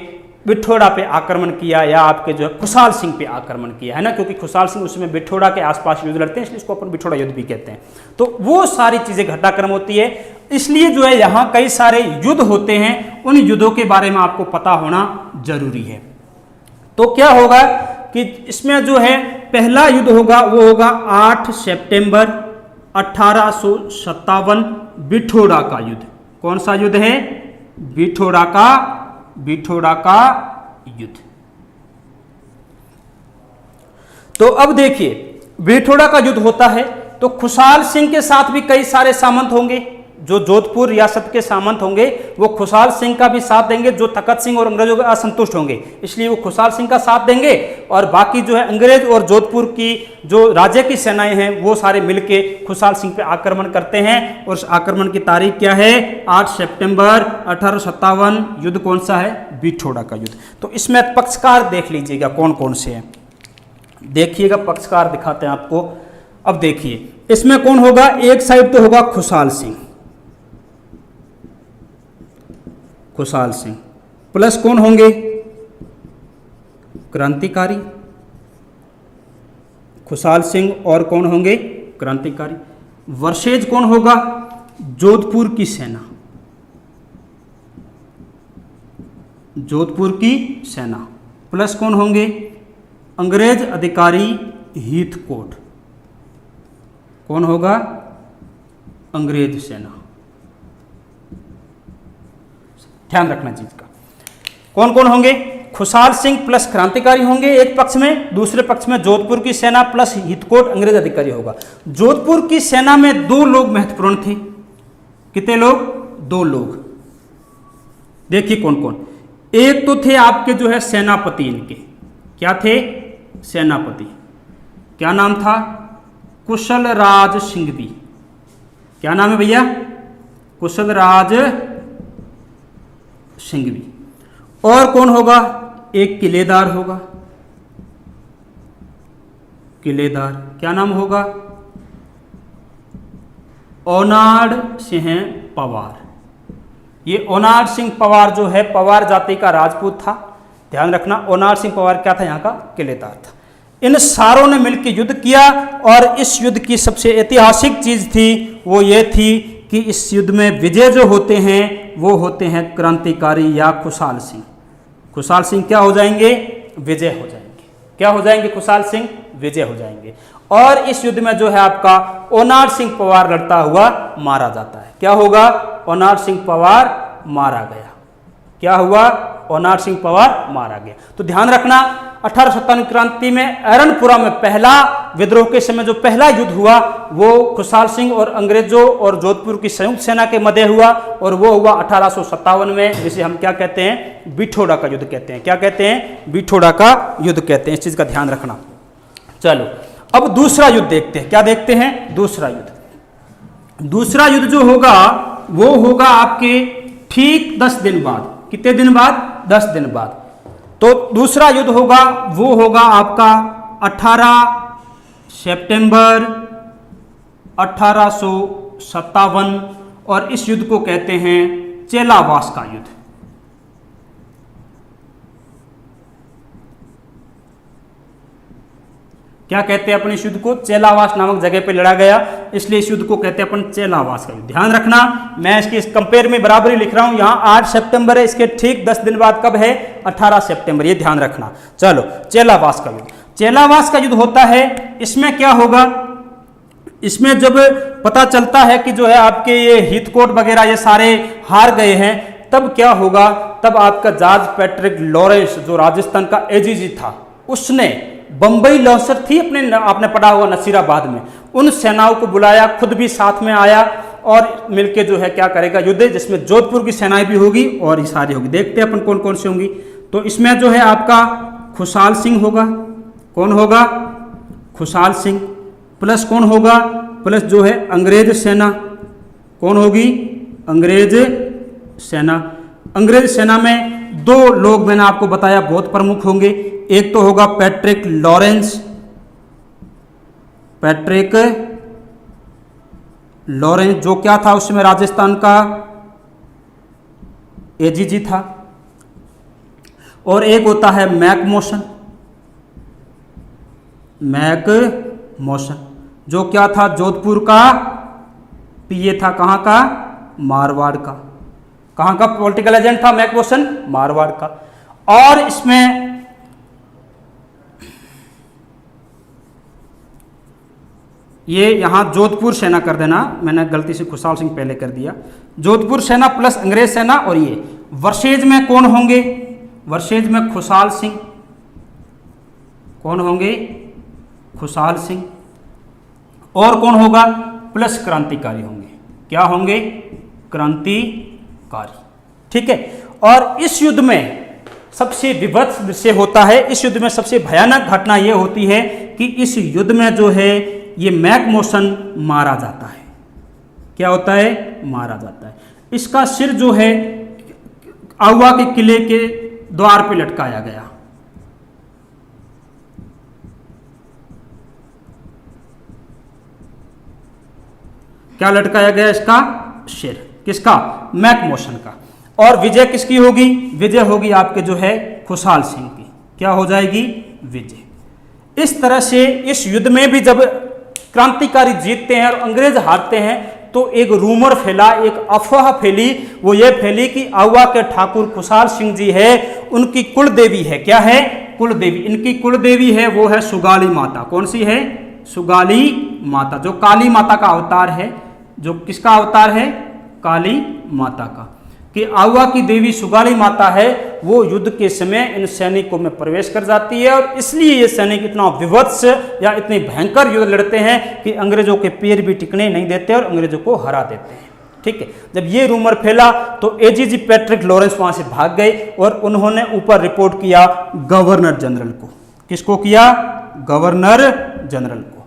Speaker 1: बिठोड़ा पे आक्रमण किया या आपके जो है खुशाल सिंह पे आक्रमण किया, है ना? क्योंकि खुशाल सिंह उसमें बिठोड़ा के आसपास युद्ध लड़ते हैं, इसलिए इसको अपन बिठोड़ा युद्ध भी कहते हैं। तो वो सारी चीजें घटनाक्रम होती है, इसलिए जो है यहाँ कई सारे युद्ध होते हैं, उन युद्धों के बारे में आपको पता होना जरूरी है। तो क्या होगा कि इसमें जो है पहला युद्ध होगा वो होगा 8 सितंबर 1857 बिठोड़ा का युद्ध। कौन सा युद्ध है? बिठोड़ा का युद्ध। तो अब देखिए, बिठोड़ा का युद्ध होता है तो खुशाल सिंह के साथ भी कई सारे सामंत होंगे, जो जोधपुर रियासत के सामंत होंगे वो खुशाल सिंह का भी साथ देंगे, जो तखत सिंह और अंग्रेजों के असंतुष्ट होंगे इसलिए वो खुशाल सिंह का साथ देंगे, और बाकी जो है अंग्रेज और जोधपुर की जो राज्य की सेनाएं हैं वो सारे मिलके खुशाल सिंह पे आक्रमण करते हैं। और उस आक्रमण की तारीख क्या है? 8 सितंबर 1857। युद्ध कौन सा है? बिठोड़ा का युद्ध। तो इसमें पक्षकार देख लीजिएगा कौन कौन से हैं, देखिएगा पक्षकार दिखाते हैं आपको। अब देखिए इसमें कौन होगा? एक साइड तो होगा खुशाल सिंह, खुशाल सिंह प्लस कौन होंगे? क्रांतिकारी। खुशाल सिंह और कौन होंगे? क्रांतिकारी। वर्सेज कौन होगा? जोधपुर की सेना, जोधपुर की सेना प्लस कौन होंगे? अंग्रेज अधिकारी हीथकोट। कौन होगा? अंग्रेज सेना। ध्यान रखना चीज का। कौन कौन होंगे? खुशाल सिंह प्लस क्रांतिकारी होंगे एक पक्ष में, दूसरे पक्ष में जोधपुर की सेना प्लस हितकोट अंग्रेज अधिकारी होगा। जोधपुर की सेना में 2 लोग महत्वपूर्ण थे। कितने लोग? 2 लोग। देखिए कौन कौन। एक तो थे आपके जो है सेनापति, इनके क्या थे, सेनापति, क्या नाम था, कुशलराज सिंघवी। क्या नाम है भैया, कुशलराज सिंघवी। और कौन होगा, एक किलेदार होगा, किलेदार, क्या नाम होगा, ओनाड सिंह पवार। ये ओनाड सिंह पवार जो है पवार जाति का राजपूत था, ध्यान रखना। ओनाड सिंह पवार क्या था, यहाँ का किलेदार था। इन सारों ने मिलकर युद्ध किया और इस युद्ध की सबसे ऐतिहासिक चीज थी वो ये थी कि इस युद्ध में विजय जो होते हैं वो होते हैं क्रांतिकारी या खुशहाल सिंह। खुशहाल सिंह क्या हो जाएंगे, विजय हो जाएंगे। क्या हो जाएंगे, खुशहाल सिंह विजय हो जाएंगे। और इस युद्ध में जो है आपका ओनाड सिंह पवार लड़ता हुआ मारा जाता है। क्या होगा, ओनाड सिंह पवार मारा गया। क्या हुआ, ओनाड सिंह पवार मारा गया। तो ध्यान रखना 1857 क्रांति में एरनपुरा में पहला विद्रोह के समय जो पहला युद्ध हुआ वो खुशहाल सिंह और अंग्रेजों और जोधपुर की संयुक्त सेना के मध्य हुआ, और वो हुआ 1857 में, जिसे हम क्या कहते हैं, बिठोड़ा का युद्ध कहते हैं। क्या कहते हैं, बिठोड़ा का युद्ध कहते हैं। इस चीज का ध्यान रखना। चलो अब दूसरा युद्ध देखते हैं। क्या देखते हैं, दूसरा युद्ध। दूसरा युद्ध जो होगा वो होगा आपके ठीक 10 दिन बाद। कितने दिन बाद, 10 दिन बाद। तो दूसरा युद्ध होगा वो होगा आपका 18 सितंबर 1857, और इस युद्ध को कहते हैं चेलावास का युद्ध। क्या कहते हैं अपने इस युद्ध को, चेलावास नामक जगह पे लड़ा गया, इसलिए इस युद्ध को कहते हैं अपन चेलावास का युद्ध। ध्यान रखना, मैं इसके इस कंपेयर में बराबर ही लिख रहा हूं। यहाँ 8 सितंबर है, इसके ठीक 10 दिन बाद कब है, 18 सितंबर, ये ध्यान रखना। चलो चेलावास का युद्ध। चेलावास का युद्ध होता है, इसमें क्या होगा, इसमें जब पता चलता है कि जो है आपके ये हीथकोट वगैरह ये सारे हार गए हैं, तब क्या होगा, तब आपका जॉर्ज पैट्रिक लॉरेंस जो राजस्थान का एजीजी था, उसने बंबई लॉन्सर थी अपने, आपने पढ़ा हुआ नसीराबाद में, उन सेनाओं को बुलाया, खुद भी साथ में आया और मिलके जो है क्या करेगा, युद्ध, जिसमें जोधपुर की सेनाएं भी होगी और ये सारी होगी। देखते हैं अपन कौन कौन सी होंगी। तो इसमें जो है आपका खुशहाल सिंह होगा। कौन होगा, खुशहाल सिंह, प्लस कौन होगा, प्लस जो है अंग्रेज सेना। कौन होगी, अंग्रेज सेना। अंग्रेज सेना में 2 लोग मैंने आपको बताया बहुत प्रमुख होंगे। एक तो होगा पैट्रिक लॉरेंस, पैट्रिक लॉरेंस जो क्या था उसमें राजस्थान का एजीजी था, और एक होता है मैकमोशन, मैकमोशन जो क्या था, जोधपुर का पीए था। कहां का, मारवाड़ का। कहां का पॉलिटिकल एजेंट था मैकमोशन, मारवाड़ का। और इसमें ये यहां जोधपुर सेना कर देना, मैंने गलती से खुशहाल सिंह पहले कर दिया। जोधपुर सेना प्लस अंग्रेज सेना, और ये वर्सेज में कौन होंगे, वर्सेज में खुशहाल सिंह। कौन होंगे, खुशहाल सिंह। और कौन होगा, प्लस क्रांतिकारी होंगे। क्या होंगे, क्रांतिकारी। ठीक है। और इस युद्ध में सबसे विभत्स विषय होता है, इस युद्ध में सबसे भयानक घटना यह होती है कि इस युद्ध में जो है ये मैकमोशन मारा जाता है। क्या होता है, मारा जाता है। इसका सिर जो है आउवा के किले के द्वार पे लटकाया गया। क्या लटकाया गया, इसका सिर, किसका, मैकमोशन का। और विजय किसकी होगी, विजय होगी आपके जो है खुशहाल सिंह की। क्या हो जाएगी, विजय। इस तरह से इस युद्ध में भी जब क्रांतिकारी जीतते हैं और अंग्रेज हारते हैं तो एक रूमर फैला, एक अफवाह फैली। वो ये फैली कि आउवा के ठाकुर खुशहाल सिंह जी है, उनकी कुल देवी है। क्या है, कुल देवी। इनकी कुल देवी है वो है सुगाली माता। कौन सी है, सुगाली माता, जो काली माता का अवतार है। जो किसका अवतार है, काली माता का। कि आउवा की देवी सुगाली माता है, वो युद्ध के समय इन सैनिकों में प्रवेश कर जाती है, और इसलिए ये सैनिक इतना विभत्स या इतने भयंकर युद्ध लड़ते हैं कि अंग्रेजों के पैर भी टिकने नहीं देते और अंग्रेजों को हरा देते हैं। ठीक है। जब ये रूमर फैला तो एजीजी पैट्रिक लॉरेंस वहां से भाग गए और उन्होंने ऊपर रिपोर्ट किया गवर्नर जनरल को। किसको किया? गवर्नर जनरल को।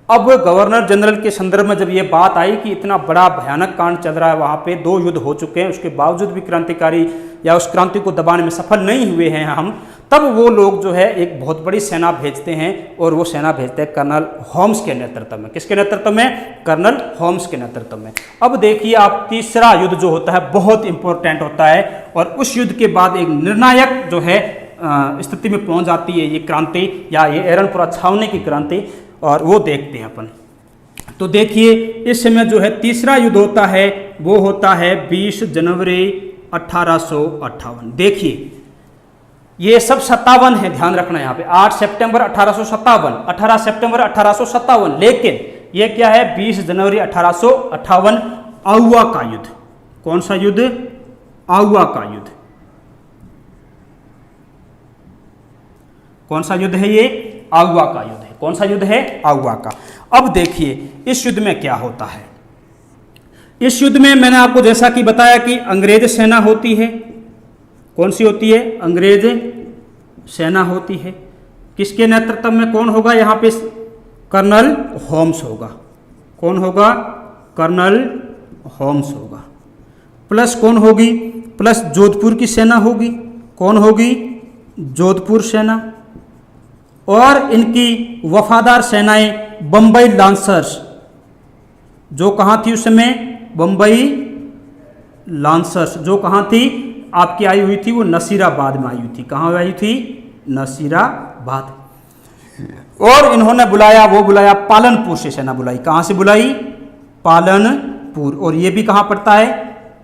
Speaker 1: अब गवर्नर जनरल के संदर्भ में जब ये बात आई कि इतना बड़ा भयानक कांड चल रहा है, वहाँ पे 2 युद्ध हो चुके हैं, उसके बावजूद भी क्रांतिकारी या उस क्रांति को दबाने में सफल नहीं हुए हैं हम, तब वो लोग जो है एक बहुत बड़ी सेना भेजते हैं और वो सेना भेजते हैं कर्नल होम्स के नेतृत्व में। किसके नेतृत्व में? कर्नल होम्स के नेतृत्व में। अब देखिए आप, तीसरा युद्ध जो होता है बहुत इंपॉर्टेंट होता है और उस युद्ध के बाद एक निर्णायक जो है स्थिति में पहुंच जाती है ये क्रांति या ये एरनपुरा छावनी की क्रांति, और वो देखते हैं अपन। तो देखिए इस समय जो है तीसरा युद्ध होता है वो होता है 20 जनवरी 1858। देखिए ये सब 57 है, ध्यान रखना यहाँ पे। 8 सितंबर 1857, 18 सितंबर 1857, लेकिन ये क्या है? 20 जनवरी 1858 आउवा का युद्ध। कौन सा युद्ध? आउवा का युद्ध। कौन सा युद्ध है ये? आउवा का युद्ध है। कौन सा युद्ध है? आउवा का। अब देखिए इस युद्ध में क्या होता है। इस युद्ध में मैंने आपको जैसा कि बताया कि अंग्रेज सेना होती है। कौन सी होती है? अंग्रेज सेना होती है। किसके नेतृत्व में कौन होगा यहाँ पे? कर्नल होम्स होगा। कौन होगा? कर्नल होम्स होगा। प्लस कौन होगी? प्लस जोधपुर की सेना होगी। कौन होगी? जोधपुर सेना। और इनकी वफादार सेनाएं बम्बई लांसर्स, जो कहाँ थी उस समय? बम्बई लांसर्स, जो कहाँ थी? आपकी आई हुई थी वो नसीराबाद में आई हुई थी। कहाँ आई थी? नसीराबाद। और इन्होंने बुलाया, वो बुलाया पालनपुर से सेना बुलाई। कहाँ से बुलाई? पालनपुर। और ये भी कहाँ पड़ता है?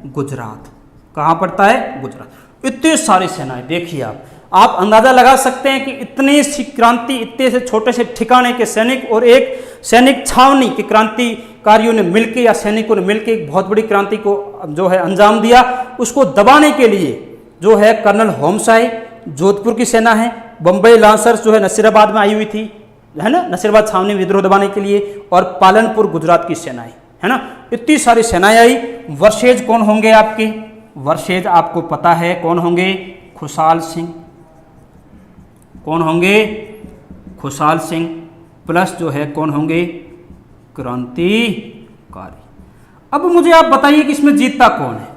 Speaker 1: गुजरात। कहाँ पड़ता है? गुजरात। इतने सारी सेनाएं, देखिए आप अंदाजा लगा सकते हैं कि इतनी सी क्रांति, इतने से छोटे से ठिकाने के सैनिक और एक सैनिक छावनी के क्रांतिकारियों ने मिलकर या सैनिकों ने मिलकर एक बहुत बड़ी क्रांति को जो है अंजाम दिया। उसको दबाने के लिए जो है कर्नल होम्स आए, जोधपुर की सेना है, बम्बई लांसर्स जो है नसीराबाद में आई हुई थी, है ना, नसीराबाद छावनी विद्रोह दबाने के लिए, और पालनपुर गुजरात की सेनाएं, है ना, इतनी सारी सेनाएं आई। वर्सेज कौन होंगे आपके? वर्सेज आपको पता है कौन होंगे? खुशाल सिंह। कौन होंगे? खुशाल सिंह। प्लस जो है कौन होंगे? क्रांतिकारी। अब मुझे आप बताइए कि इसमें जीतता कौन है?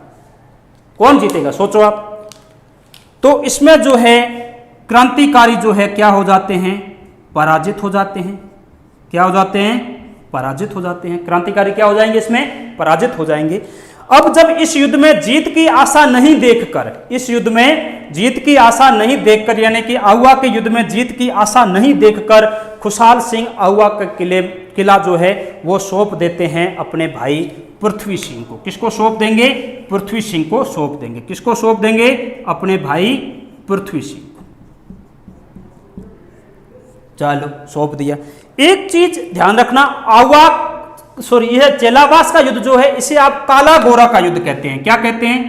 Speaker 1: कौन जीतेगा? सोचो आप। तो इसमें जो है क्रांतिकारी जो है क्या हो जाते हैं? पराजित हो जाते हैं। क्या हो जाते हैं? पराजित हो जाते हैं। क्रांतिकारी क्या हो जाएंगे? इसमें पराजित हो जाएंगे। अब जब इस युद्ध में जीत की आशा नहीं देखकर, इस युद्ध में जीत की आशा नहीं देखकर, यानी कि आउवा के युद्ध में जीत की आशा नहीं देखकर खुशाल सिंह आउवा का किला जो है वो सौंप देते हैं अपने भाई पृथ्वी सिंह को। किसको सौंप देंगे? पृथ्वी सिंह को सौंप देंगे। किसको सौंप देंगे? अपने भाई पृथ्वी सिंह को। चलो सौंप दिया। एक चीज ध्यान रखना, आउवा सॉरी यह चेलावास का युद्ध जो है इसे आप काला गोरा का युद्ध कहते हैं। क्या कहते हैं?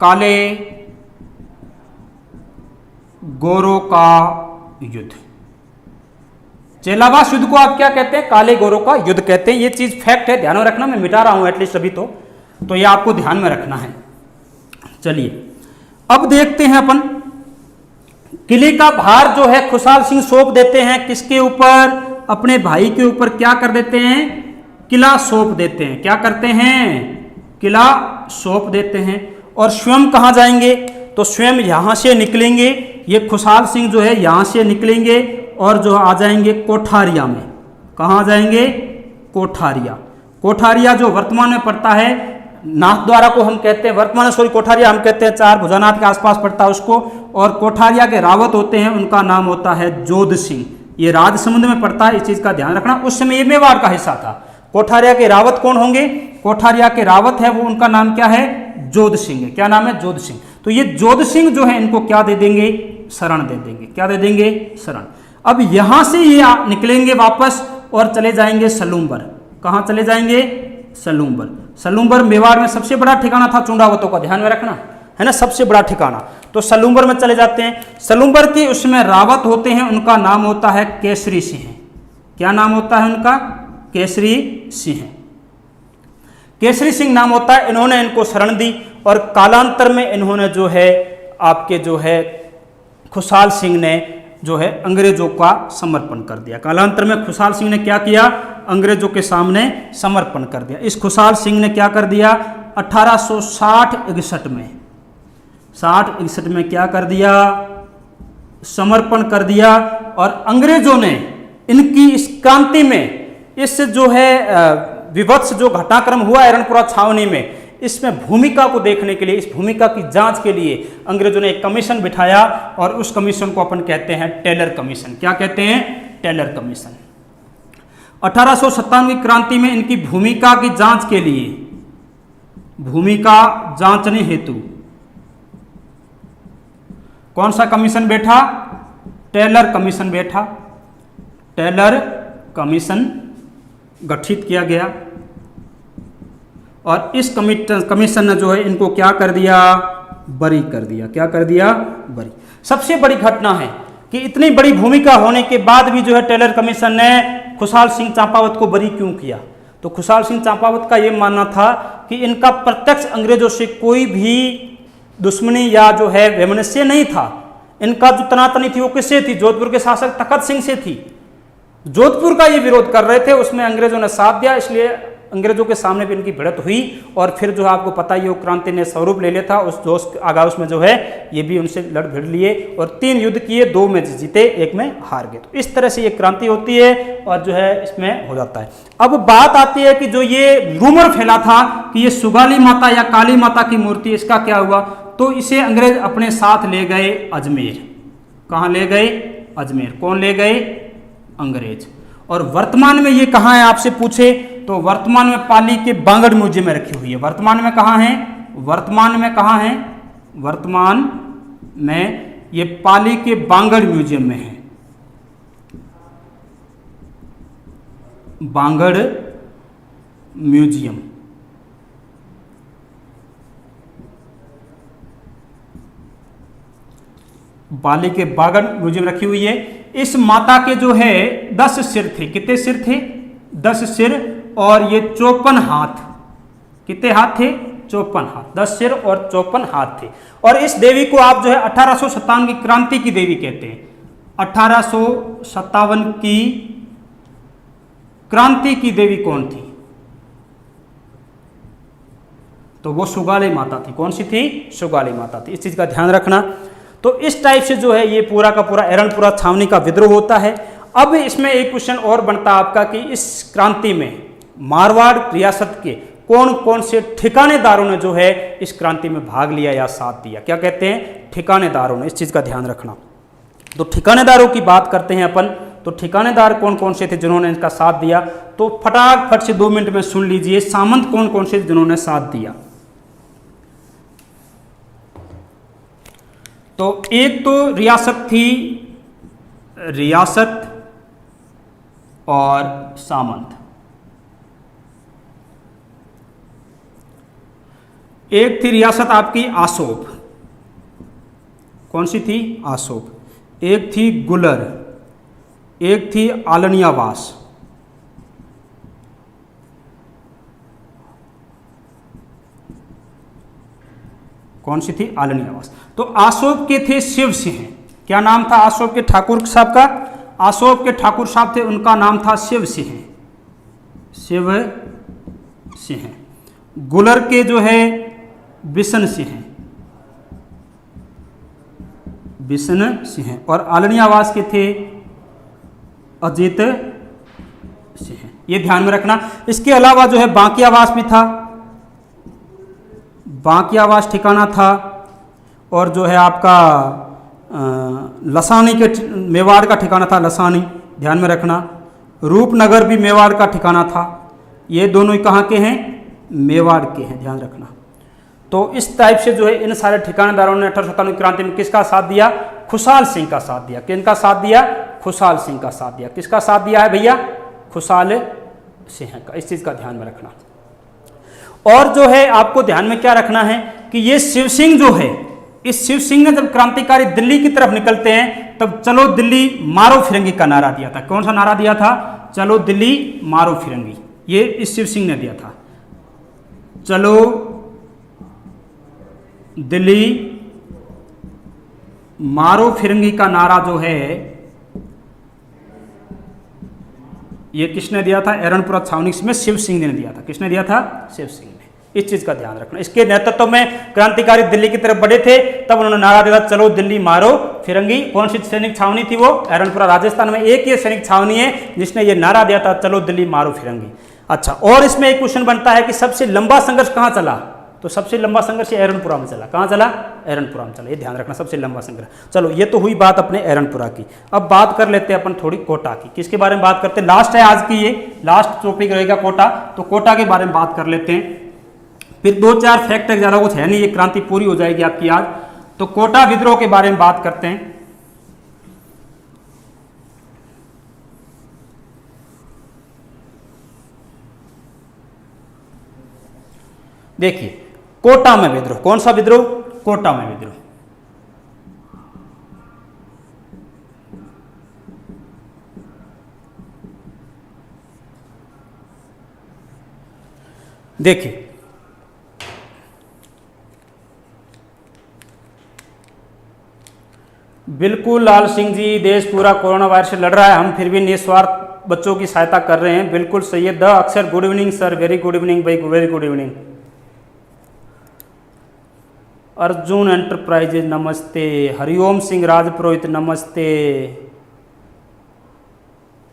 Speaker 1: काले गोरों का युद्ध। चेलावास युद्ध को आप क्या कहते हैं? काले गोरों का युद्ध कहते हैं। ये चीज फैक्ट है, ध्यान में रखना। मैं मिटा रहा हूं एटलीस्ट अभी तो ये आपको ध्यान में रखना है। चलिए अब देखते हैं अपन, किले का भार जो है खुशाल सिंह सौंप देते हैं किसके ऊपर? अपने भाई के ऊपर। क्या कर देते हैं? किला सौंप देते हैं। क्या करते हैं? किला सौंप देते हैं। और स्वयं कहाँ जाएंगे? तो स्वयं यहां से निकलेंगे। ये खुशाल सिंह जो है यहां से निकलेंगे और जो आ जाएंगे कोठारिया में। कहाँ जाएंगे? कोठारिया। कोठारिया जो वर्तमान में पड़ता है नाथद्वारा को हम कहते हैं, वर्तमान सॉरी कोठारिया हम कहते हैं, 4 भुजानाथ के आसपास पड़ता है उसको। और कोठारिया के रावत होते हैं, उनका नाम होता है जोध सिंह। ये राजसमुंद में पड़ता है, इस चीज का ध्यान रखना। उस समय ये मेवाड़ का हिस्सा था। कोठारिया के रावत कौन होंगे? कोठारिया के रावत है वो, उनका नाम क्या है? जोध सिंह है। क्या नाम है? जोध सिंह। तो ये जोध सिंह जो है इनको क्या दे देंगे? शरण दे देंगे। क्या दे देंगे? शरण। अब यहां से ये निकलेंगे वापस और चले जाएंगे सलूम्बर। कहां चले जाएंगे? सलूम्बर। सलूम्बर मेवाड़ में सबसे बड़ा ठिकाना था चुंडावतों का, ध्यान में रखना, है ना, सबसे बड़ा ठिकाना। तो सलूम्बर में चले जाते हैं। सलूम्बर के उसमें रावत होते हैं, उनका नाम होता है केसरी सिंह। क्या नाम होता है उनका? केसरी सिंह। केसरी सिंह नाम होता है, इन्होंने इनको शरण दी और कालांतर में इन्होंने जो है आपके जो है खुशहाल सिंह ने जो है अंग्रेजों का समर्पण कर दिया। कालांतर में खुशहाल सिंह ने क्या किया, अंग्रेजों के सामने समर्पण कर दिया। इस खुशहाल सिंह ने क्या कर दिया, 1860-61 में 60-61 में क्या कर दिया, समर्पण कर दिया। और अंग्रेजों ने इनकी इस क्रांति में, इस जो है विभत्स जो घटनाक्रम हुआ एरनपुरा छावनी में, इसमें भूमिका को देखने के लिए, इस भूमिका की जांच के लिए अंग्रेजों ने एक कमीशन बिठाया और उस कमीशन को अपन कहते हैं टेलर कमीशन। क्या कहते हैं, टेलर कमीशन। 1857 की क्रांति में इनकी भूमिका की जांच के लिए, भूमिका जांचने हेतु कौन सा कमीशन बैठा, टेलर कमीशन बैठा। टेलर कमीशन गठित किया गया और इस कमीशन ने जो है इनको क्या कर दिया, बरी कर दिया। क्या कर दिया, बरी। सबसे बड़ी घटना है कि इतनी बड़ी भूमिका होने के बाद भी जो है टेलर कमीशन ने खुशहाल सिंह चंपावत को बरी क्यों किया। तो खुशहाल सिंह चंपावत का यह मानना था कि इनका प्रत्यक्ष अंग्रेजों से कोई भी दुश्मनी या जो है वैमनस्य नहीं था। इनका जो तनातनी थी वो किससे थी, जोधपुर के शासक तखत सिंह से थी। जोधपुर का ये विरोध कर रहे थे, उसमें अंग्रेजों ने साथ दिया, इसलिए अंग्रेजों के सामने भी इनकी भिड़त हुई और फिर जो है आपको पता ही, वो क्रांति ने स्वरूप ले लिया था। उस जोश आगाज में जो है ये भी उनसे लड़ भिड़ लिए और 3 युद्ध किए, 2 में जीते, 1 में हार गए। तो इस तरह से ये क्रांति होती है और जो है इसमें हो जाता है। अब बात आती है कि जो ये रूमर फैला था कि ये सुगाली माता या काली माता की मूर्ति, इसका क्या हुआ। तो इसे अंग्रेज अपने साथ ले गए अजमेर। कहाँ ले गए, अजमेर। कौन ले गए, अंग्रेज। और वर्तमान में ये कहाँ है आपसे पूछे तो वर्तमान में पाली के बांगड़ म्यूजियम में रखी हुई है। वर्तमान में कहाँ है, वर्तमान में कहाँ है, वर्तमान में ये पाली के बांगड़ म्यूजियम में है। बांगड़ म्यूजियम। पाली के बांगड़ म्यूजियम रखी हुई है। इस माता के जो है 10 सिर थे। कितने सिर थे, 10 सिर और ये 54 हाथ। कितने हाथ थे, 54 हाथ। 10 सिर और 54 हाथ थे। और इस देवी को आप जो है 1857 की क्रांति की देवी कहते हैं। 1857 की क्रांति की देवी कौन थी, तो वो सुगाली माता थी। कौन सी थी, सुगाली माता थी। इस चीज का ध्यान रखना। तो इस टाइप से जो है ये पूरा का पूरा एरनपुरा छावनी का विद्रोह होता है। अब इसमें एक क्वेश्चन और बनता है आपका कि इस क्रांति में मारवाड़ रियासत के कौन कौन से ठिकानेदारों ने जो है इस क्रांति में भाग लिया या साथ दिया। क्या कहते हैं, ठिकानेदारों ने। इस चीज का ध्यान रखना। तो ठिकानेदारों की बात करते हैं अपन। तो ठिकानेदार कौन कौन से थे जिन्होंने इनका साथ दिया, तो फटाफट से 2 मिनट में सुन लीजिए। सामंत कौन कौन से जिन्होंने साथ दिया। तो एक तो रियासत थी, रियासत और सामंत। एक थी रियासत आपकी आसोब। कौन सी थी, आसोब। एक थी गुलर, एक थी आलनियावास। कौन सी थी, आलनियावास। तो आसोब के थे शिव सिंह। क्या नाम था आसोब के ठाकुर साहब का, आसोब के ठाकुर साहब थे, उनका नाम था शिव सिंह। शिव सिंह। गुलर के जो है बिशन सिंह, बिशन सिंह। और आलनियावास के थे अजित सिंह। ये ध्यान में रखना। इसके अलावा जो है बांकियावास भी था, बांकियावास ठिकाना था। और जो है आपका लसानी के, मेवाड़ का ठिकाना था लसानी, ध्यान में रखना। रूपनगर भी मेवाड़ का ठिकाना था। ये दोनों कहाँ के हैं, मेवाड़ के हैं, ध्यान रखना। तो इस टाइप से जो है इन सारे ठिकानेदारों ने 1857 की क्रांति में किसका साथ दिया, खुशहाल सिंह का साथ दिया। किनका साथ दिया, खुशहाल सिंह का साथ दिया। किसका साथ दिया है भैया, खुशहाल सिंह का। इस चीज का ध्यान में रखना। और जो है आपको ध्यान में क्या रखना है कि ये शिव सिंह जो है, इस शिव सिंह ने जब क्रांतिकारी दिल्ली की तरफ निकलते हैं तब चलो दिल्ली मारो फिरंगी का नारा दिया था। कौन सा नारा दिया था, चलो दिल्ली मारो फिरंगी। ये इस शिव सिंह ने दिया था। चलो दिल्ली मारो फिरंगी का नारा जो है ये किसने दिया था? एरनपुरा छावनी में शिव सिंह ने दिया था। किसने दिया था? शिव सिंह ने। इस चीज का ध्यान रखना। इसके नेतृत्व में क्रांतिकारी दिल्ली की तरफ बढ़े थे, तब उन्होंने नारा दिया था चलो दिल्ली मारो फिरंगी। कौन सी सैनिक छावनी थी वो? एरनपुरा राजस्थान में एक ही सैनिक छावनी है जिसने ये नारा दिया था चलो दिल्ली मारो फिरंगी। अच्छा, और इसमें एक क्वेश्चन बनता है कि सबसे लंबा संघर्ष कहां चला? तो सबसे लंबा संघर्ष एरनपुरा में चला। कहां चला? एरनपुरा में चला। ये ध्यान रखना, सबसे लंबा संघर्ष। चलो ये तो हुई बात अपने एरनपुरा की। अब बात कर लेते हैं अपन थोड़ी कोटा की। किसके बारे में बात करते हैं? लास्ट है आज की, ये लास्ट टॉपिक रहेगा कोटा। तो कोटा के बारे में बात कर लेते हैं, फिर 2-4 फैक्ट है, ज्यादा कुछ है नहीं, ये क्रांति पूरी हो जाएगी आपकी आज। तो कोटा विद्रोह के बारे में बात करते हैं। देखिए कोटा में विद्रोह, कौन सा विद्रोह? कोटा में विद्रोह। देखिए बिल्कुल लाल सिंह जी, देश पूरा कोरोना वायरस से लड़ रहा है, हम फिर भी निस्वार्थ बच्चों की सहायता कर रहे हैं। बिल्कुल सही है। The Akshar good evening sir, very good evening भाई, very good evening. Arjun Enterprises नमस्ते। हरिओम सिंह राजपुरोहित नमस्ते।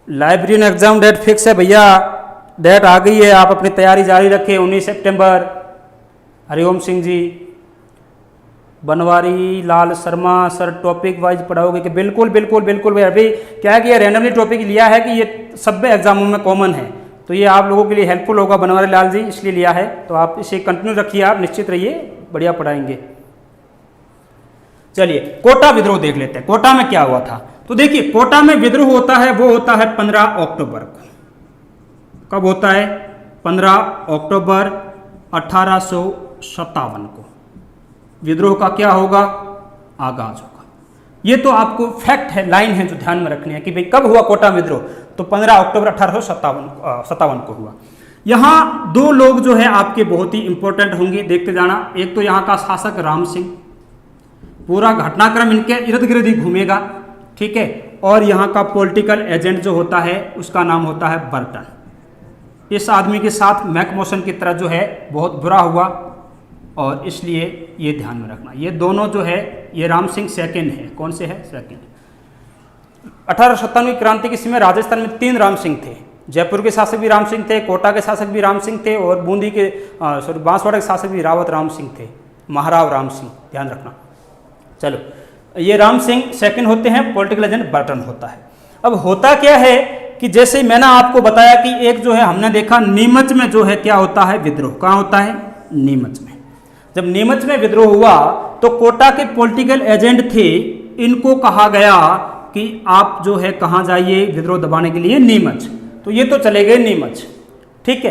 Speaker 1: लाइब्रेरियन एग्जाम डेट फिक्स है भैया, डेट आ गई है, आप अपनी तैयारी जारी रखें। 19 सितंबर। Hariom Singh ji. Banwari Lal Sharma sir topic wise पढ़ाओगे कि? बिल्कुल बिल्कुल बिल्कुल भाई। अभी क्या है कि ये रैंडमली टॉपिक लिया है कि ये सब एग्जामों में कॉमन है, तो ये आप लोगों के लिए हेल्पफुल होगा बनवारी लाल जी, इसलिए लिया है। तो आप इसे कंटिन्यू रखिए, आप निश्चित रहिए, बढ़िया पढ़ाएंगे। चलिए कोटा विद्रोह देख लेते हैं। कोटा में क्या हुआ था? तो देखिए कोटा में विद्रोह होता है, वो होता है 15 अक्टूबर को। कब होता है? 15 अक्टूबर 1857 को विद्रोह का क्या होगा? आगाज होगा। ये तो आपको फैक्ट है, लाइन है जो ध्यान में रखनी है कि भाई कब हुआ कोटा विद्रोह? तो 15 अक्टूबर 1857 को हुआ। यहाँ 2 लोग जो है आपके बहुत ही इंपॉर्टेंट होंगे, देखते जाना। एक तो यहाँ का शासक राम सिंह, पूरा घटनाक्रम इनके इर्द गिर्द ही घूमेगा, ठीक है। और यहाँ का पॉलिटिकल एजेंट जो होता है उसका नाम होता है बर्टन। इस आदमी के साथ मैकमोसन की तरह जो है बहुत बुरा हुआ, और इसलिए ये ध्यान में रखना। ये दोनों जो है ये राम सिंह सेकंड है। कौन से है? सेकंड। 1857 की क्रांति के समय राजस्थान में 3 राम सिंह थे। जयपुर के शासक भी राम सिंह थे, कोटा के शासक भी राम सिंह थे, और बूंदी के बांसवाड़ा के शासक भी रावत राम सिंह थे, महाराव राम सिंह, ध्यान रखना। चलो ये राम सिंह सेकंड होते हैं, पॉलिटिकल एजेंट बर्टन होता है। अब होता क्या है कि जैसे मैंने आपको बताया कि एक जो है हमने देखा नीमच में जो है क्या होता है? विद्रोह। कहाँ होता है? नीमच में। जब नीमच में विद्रोह हुआ तो कोटा के पॉलिटिकल एजेंट थे, इनको कहा गया कि आप जो है कहाँ जाइए विद्रोह दबाने के लिए? नीमच। तो ये तो चले गए नीमच, ठीक है।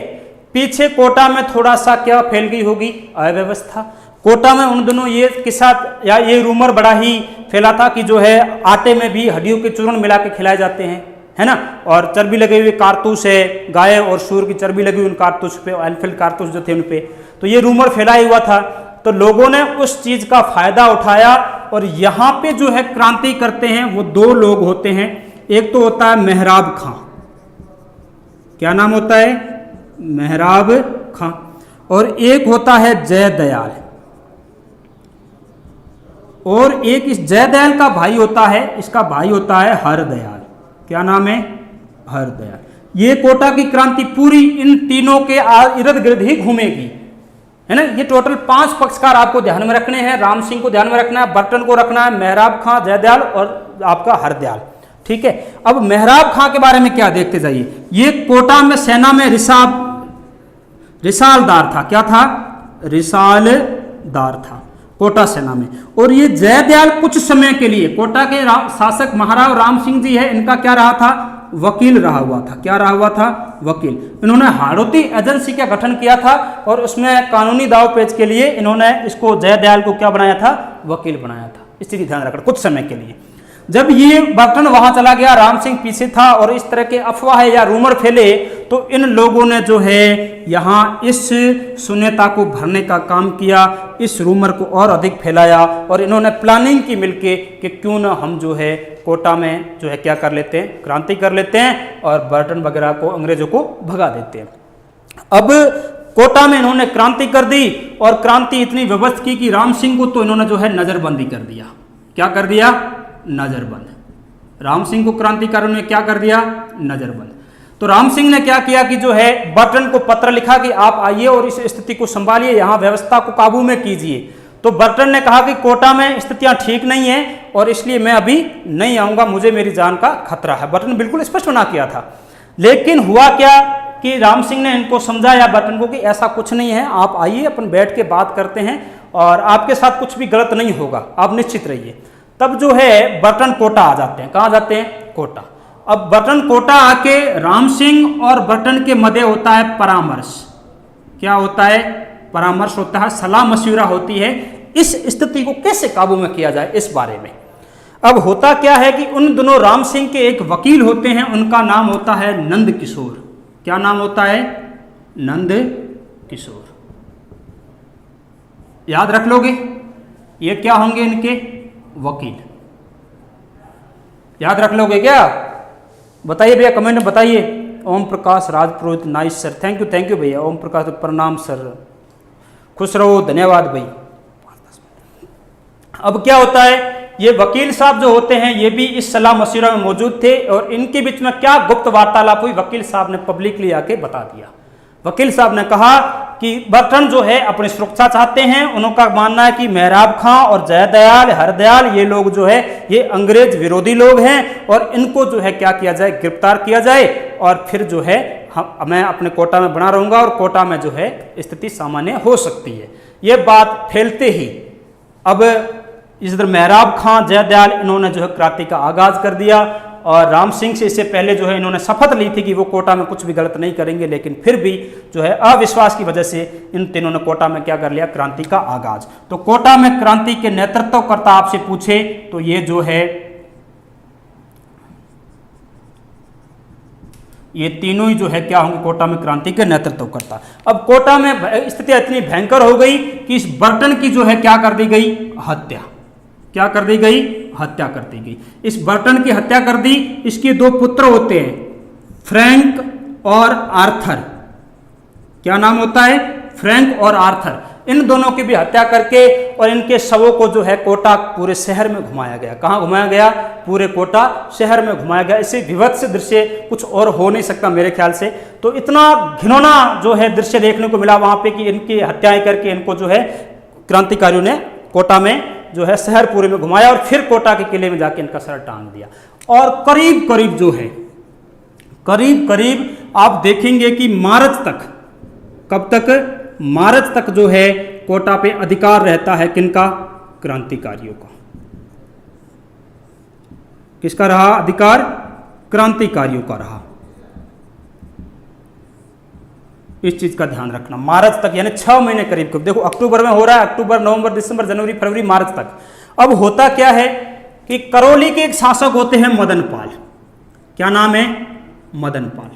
Speaker 1: पीछे कोटा में थोड़ा सा क्या फैल गई होगी? अव्यवस्था। कोटा में उन दिनों ये किस्सा या ये रूमर बड़ा ही फैला था कि जो है आटे में भी हड्डियों के चूर्ण मिला के खिलाए जाते हैं, है ना। और चर्बी लगे हुए कारतूस है, गाय और सूर की चर्बी लगी हुई उन कारतूस पे, एनफील्ड कारतूस जो थे उन पे। तो ये रूमर फैला हुआ था, तो लोगों ने उस चीज का फायदा उठाया, और यहाँ पे जो है क्रांति करते हैं वो 2 लोग होते हैं। एक तो होता है मेहराब खां। क्या नाम होता है? मेहराब खां। और एक होता है जयदयाल, और एक इस जयदयाल का भाई होता है, इसका भाई होता है हरदयाल। क्या नाम है? हरदयाल। ये कोटा की क्रांति पूरी इन तीनों के इर्द गिर्द ही घूमेगी, है ना। ये टोटल 5 पक्षकार आपको ध्यान में रखने हैं। राम सिंह को ध्यान में रखना है, बर्टन को रखना है, मेहराब खां, जयदयाल और आपका हरदयाल, ठीक है। अब मेहराब खां के बारे में क्या देखते जाइए। ये कोटा में सेना में रिसालदार था। क्या था? रिसालदार था कोटा सेना में। और ये जयदयाल कुछ समय के लिए कोटा के शासक महाराव राम सिंह जी है, इनका क्या रहा था? वकील रहा हुआ था। क्या रहा हुआ था? वकील। इन्होंने हाड़ौती एजेंसी का गठन किया था, और उसमें कानूनी दाव पेच के लिए इन्होंने इसको जयदयाल को क्या बनाया था? वकील बनाया था। इस चीज ध्यान रखना कुछ समय के लिए। जब ये बर्टन वहां चला गया, राम सिंह पीछे था और इस तरह के अफवाह या रूमर फैले, तो इन लोगों ने जो है यहाँ इस शून्यता को भरने का काम किया, इस रूमर को और अधिक फैलाया और इन्होंने प्लानिंग की मिलके कि क्यों ना हम जो है कोटा में जो है क्या कर लेते हैं, क्रांति कर लेते हैं और बर्टन वगैरह को, अंग्रेजों को भगा देते हैं। अब कोटा में इन्होंने क्रांति कर दी और क्रांति इतनी व्यवस्थित की कि राम सिंह को तो इन्होंने जो है नजरबंदी कर दिया। क्या कर दिया? नजरबंद। राम सिंह को क्रांतिकारियों ने क्या कर दिया? नजरबंद। तो राम सिंह ने क्या किया कि जो है बर्टन को पत्र लिखा कि आप आइए और इस स्थिति को संभालिए, यहाँ व्यवस्था को काबू में कीजिए। तो बर्टन ने कहा कि कोटा में स्थितियां ठीक नहीं है और इसलिए मैं अभी नहीं आऊंगा, मुझे मेरी जान का खतरा है। बर्टन बिल्कुल स्पष्ट मना किया था। लेकिन हुआ क्या कि राम सिंह ने इनको समझाया बर्टन को कि ऐसा कुछ नहीं है, आप आइए, अपन बैठ के बात करते हैं और आपके साथ कुछ भी गलत नहीं होगा, आप निश्चित रहिए। तब जो है बर्टन कोटा आ जाते हैं। कहाँ जाते हैं? कोटा। अब बर्टन कोटा आके राम सिंह और बर्टन के मध्य होता है परामर्श। क्या होता है? परामर्श होता है, सलाह मशविरा होती है इस स्थिति को कैसे काबू में किया जाए इस बारे में। अब होता क्या है कि उन दोनों राम सिंह के एक वकील होते हैं, उनका नाम होता है नंद किशोर। क्या नाम होता है? नंद किशोर। याद रख लोगे? ये क्या होंगे? इनके वकील। याद रख लोगे क्या? बताइए भैया, कमेंट में बताइए। ओम प्रकाश राजपुरोहित, नाइस सर, थैंक यू भैया। ओम प्रकाश, प्रणाम सर, खुश रहो, धन्यवाद भाई। अब क्या होता है, ये वकील साहब जो होते हैं ये भी इस सलाह मशविरा में मौजूद थे और इनके बीच में क्या गुप्त वार्तालाप हुई, वकील साहब ने पब्लिकली आके बता दिया। वकील साहब ने कहा कि बर्टन जो है अपनी सुरक्षा चाहते हैं। उनका मानना है कि मेहराब खां और जयदयाल, हरदयाल, ये लोग जो है ये अंग्रेज विरोधी लोग हैं और इनको जो है क्या किया जाए, गिरफ्तार किया जाए और फिर जो है मैं अपने कोटा में बना रहूंगा और कोटा में जो है स्थिति सामान्य हो सकती है। ये बात फैलते ही अब इधर मेहराब खां, जयदयाल, इन्होंने जो है क्रांति का आगाज कर दिया और राम सिंह से इससे पहले जो है इन्होंने शपथ ली थी कि वो कोटा में कुछ भी गलत नहीं करेंगे, लेकिन फिर भी जो है अविश्वास की वजह से इन तीनों ने कोटा में क्या कर लिया, क्रांति का आगाज। तो कोटा में क्रांति के नेतृत्वकर्ता आपसे पूछे तो ये जो है ये तीनों ही जो है क्या होंगे, कोटा में क्रांति के नेतृत्वकर्ता। अब कोटा में स्थिति इतनी भयंकर हो गई कि इस बर्टन की जो है क्या कर दी गई, हत्या। क्या कर दी गई? हत्या कर दी गई। इस बर्टन की हत्या कर दी। इसके दो पुत्र होते हैं, फ्रैंक और आर्थर। क्या नाम होता है? फ्रैंक और आर्थर। इन दोनों की भी हत्या करके और इनके शवों को जो है कोटा पूरे शहर में घुमाया गया। कहाँ घुमाया गया? पूरे कोटा शहर में घुमाया गया। इससे विभत्स दृश्य कुछ और हो नहीं सकता मेरे ख्याल से। तो इतना घिनौना जो है दृश्य देखने को मिला वहां पे कि इनकी हत्याएं करके इनको जो है क्रांतिकारियों ने कोटा में जो है शहर पूरे में घुमाया और फिर कोटा के किले में जाके इनका सर टांग दिया। और करीब करीब जो है करीब आप देखेंगे कि मार्च तक, कब तक? मार्च तक जो है कोटा पे अधिकार रहता है किनका? क्रांतिकारियों का। किसका रहा अधिकार? क्रांतिकारियों का रहा। इस चीज का ध्यान रखना। मार्च तक यानी 6 महीने करीब। देखो अक्टूबर में हो रहा है, अक्टूबर, नवंबर, दिसंबर, जनवरी, फरवरी, मार्च तक। अब होता क्या है कि करौली के एक शासक होते हैं मदनपाल। क्या नाम है? मदनपाल।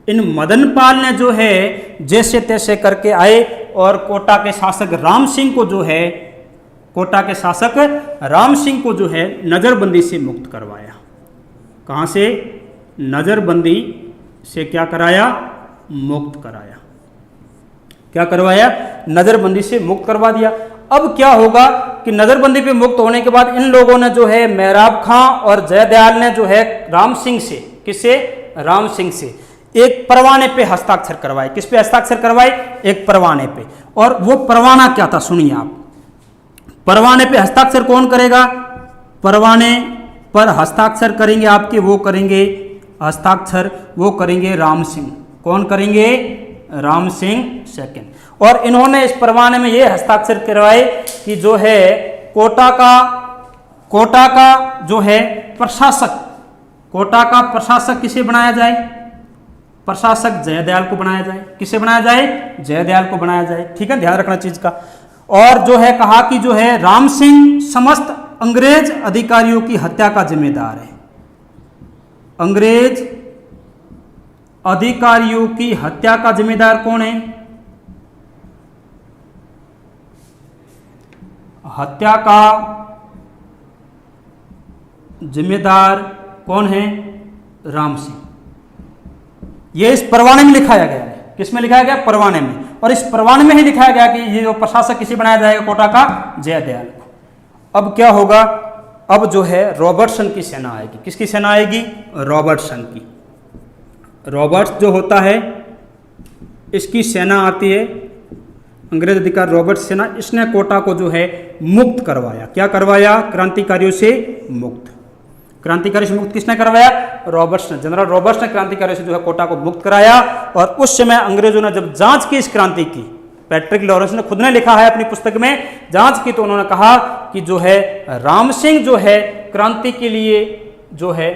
Speaker 1: इन मदनपाल ने जो है जैसे तैसे करके आए और कोटा के शासक राम सिंह को जो है, कोटा के शासक राम सिंह को जो है नजरबंदी से मुक्त करवाया। कहां से? नजरबंदी से क्या कराया? मुक्त कराया। क्या करवाया? नजरबंदी से मुक्त करवा दिया। अब क्या होगा कि नजरबंदी पे मुक्त होने के बाद इन लोगों ने जो है मेहराब खां और जयदयाल ने जो है राम सिंह से, किससे? राम सिंह से एक परवाने पे हस्ताक्षर करवाए। किस पे हस्ताक्षर करवाए? एक परवाने पे। और वो परवाना क्या था सुनिए आप। परवाने पे हस्ताक्षर कौन करेगा? परवाने पर हस्ताक्षर करेंगे आपके, वो करेंगे हस्ताक्षर, वो करेंगे राम सिंह। कौन करेंगे? राम सिंह सेकंड। और इन्होंने इस परवाने में ये हस्ताक्षर करवाए कि जो है कोटा का जो है प्रशासक, कोटा का प्रशासक किसे बनाया जाए? प्रशासक जयदयाल को बनाया जाए। किसे बनाया जाए? जयदयाल को बनाया जाए। ठीक है, ध्यान रखना चीज का। और जो है कहा कि जो है राम सिंह समस्त अंग्रेज अधिकारियों की हत्या का जिम्मेदार है। अंग्रेज अधिकारियों की हत्या का जिम्मेदार कौन है? हत्या का जिम्मेदार कौन है? राम सिंह। यह इस परवाने में लिखाया गया है। किसमें लिखाया गया? परवाने में। और इस परवाने में ही लिखाया गया कि ये जो प्रशासक किसे बनाया जाएगा? कोटा का जयदयाल को। अब क्या होगा? अब जो है रॉबर्टसन की सेना आएगी। किसकी सेना आएगी? रॉबर्टसन की। रॉबर्ट्स जो होता है इसकी सेना आती है, अंग्रेज अधिकारी रॉबर्ट्स सेना। इसने कोटा को जो है मुक्त करवाया। क्या करवाया? क्रांतिकारियों से मुक्त। क्रांतिकारी से मुक्त किसने करवाया? रॉबर्ट्स ने। जनरल रॉबर्ट्स ने क्रांतिकारियों से जो है कोटा को मुक्त कराया। और उस समय अंग्रेजों ने जब जांच की इस क्रांति की, पैट्रिक लॉरेंस ने खुद ने लिखा है अपनी पुस्तक में, जांच की, तो उन्होंने कहा कि जो है राम सिंह जो है क्रांति के लिए जो है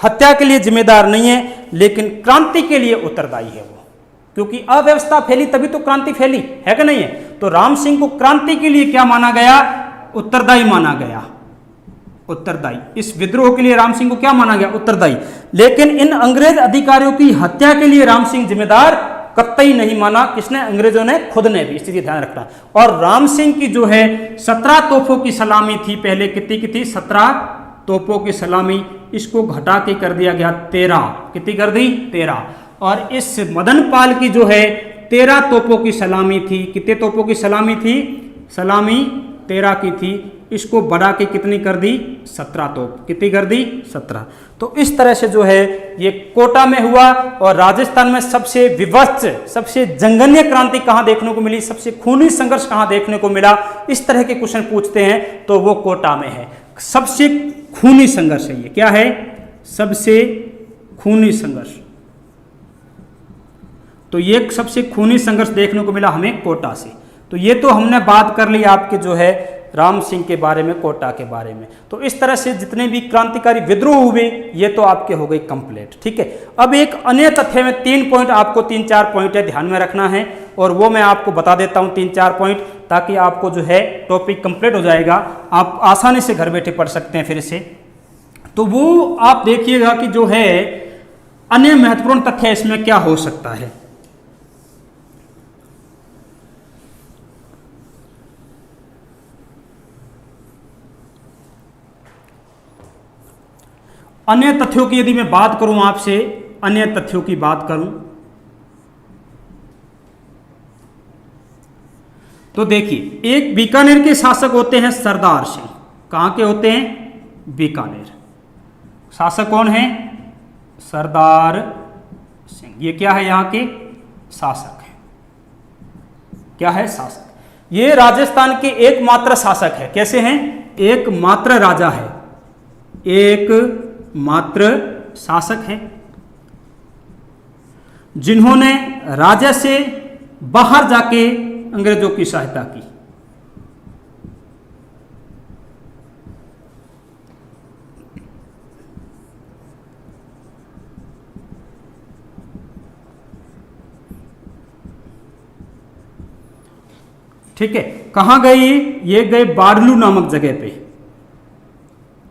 Speaker 1: हत्या के लिए जिम्मेदार नहीं है, लेकिन क्रांति के लिए उत्तरदायी है वो। क्योंकि अव्यवस्था फैली तभी तो क्रांति फैली है कि नहीं है? तो राम सिंह को क्रांति के लिए क्या माना गया? उत्तरदायी माना गया। उत्तरदायी। इस विद्रोह के लिए राम सिंह को क्या माना गया? उत्तरदायी। लेकिन इन अंग्रेज अधिकारियों की हत्या के लिए राम सिंह जिम्मेदार कतई नहीं माना। किसने? अंग्रेजों ने खुद ने भी। इस चीज ध्यान रखना। और राम सिंह की जो है 17 तोपों की सलामी थी पहले। कितनी की थी? 17 तोपों की सलामी। इसको घटा के कर दिया गया 13। कितनी कर दी? 13। और इस मदन पाल की जो है 13 तोपों की सलामी थी। कितने तोपों की सलामी थी? सलामी 13 की थी। इसको बढ़ा के कितनी कर दी? 17 तोप। कितनी कर दी? 17। तो इस तरह से जो है ये कोटा में हुआ। और राजस्थान में सबसे विभत्स, सबसे जंगन्य क्रांति कहाँ देखने को मिली? सबसे खूनी संघर्ष कहाँ देखने को मिला? इस तरह के क्वेश्चन पूछते हैं तो वो कोटा में है। सबसे खूनी संघर्ष है ये। क्या है? सबसे खूनी संघर्ष। तो ये सबसे खूनी संघर्ष देखने को मिला हमें कोटा से। तो ये तो हमने बात कर ली आपके जो है राम सिंह के बारे में, कोटा के बारे में। तो इस तरह से जितने भी क्रांतिकारी विद्रोह हुए ये तो आपके हो गए कंप्लीट। ठीक है। अब एक अन्य तथ्य में 3 पॉइंट, आपको 3-4 पॉइंट है ध्यान में रखना है, और वो मैं आपको बता देता हूं 3-4 पॉइंट, ताकि आपको जो है टॉपिक कंप्लीट हो जाएगा। आप आसानी से घर बैठे पढ़ सकते हैं फिर से। तो वो आप देखिएगा कि जो है अन्य महत्वपूर्ण तथ्य इसमें क्या हो सकता है। अन्य तथ्यों की यदि मैं बात करूं आपसे, अन्य तथ्यों की बात करूं तो देखिए, एक बीकानेर के शासक होते हैं सरदार सिंह। कहां के होते हैं? बीकानेर। शासक कौन है? सरदार सिंह। ये क्या है? यहां के शासक है। क्या है? शासक। ये राजस्थान के एकमात्र शासक है। कैसे हैं? एकमात्र राजा है, एक मात्र शासक है जिन्होंने राजा से बाहर जाके अंग्रेजों की सहायता की। ठीक है। कहां गए ये गए बाड़लू नामक जगह पे।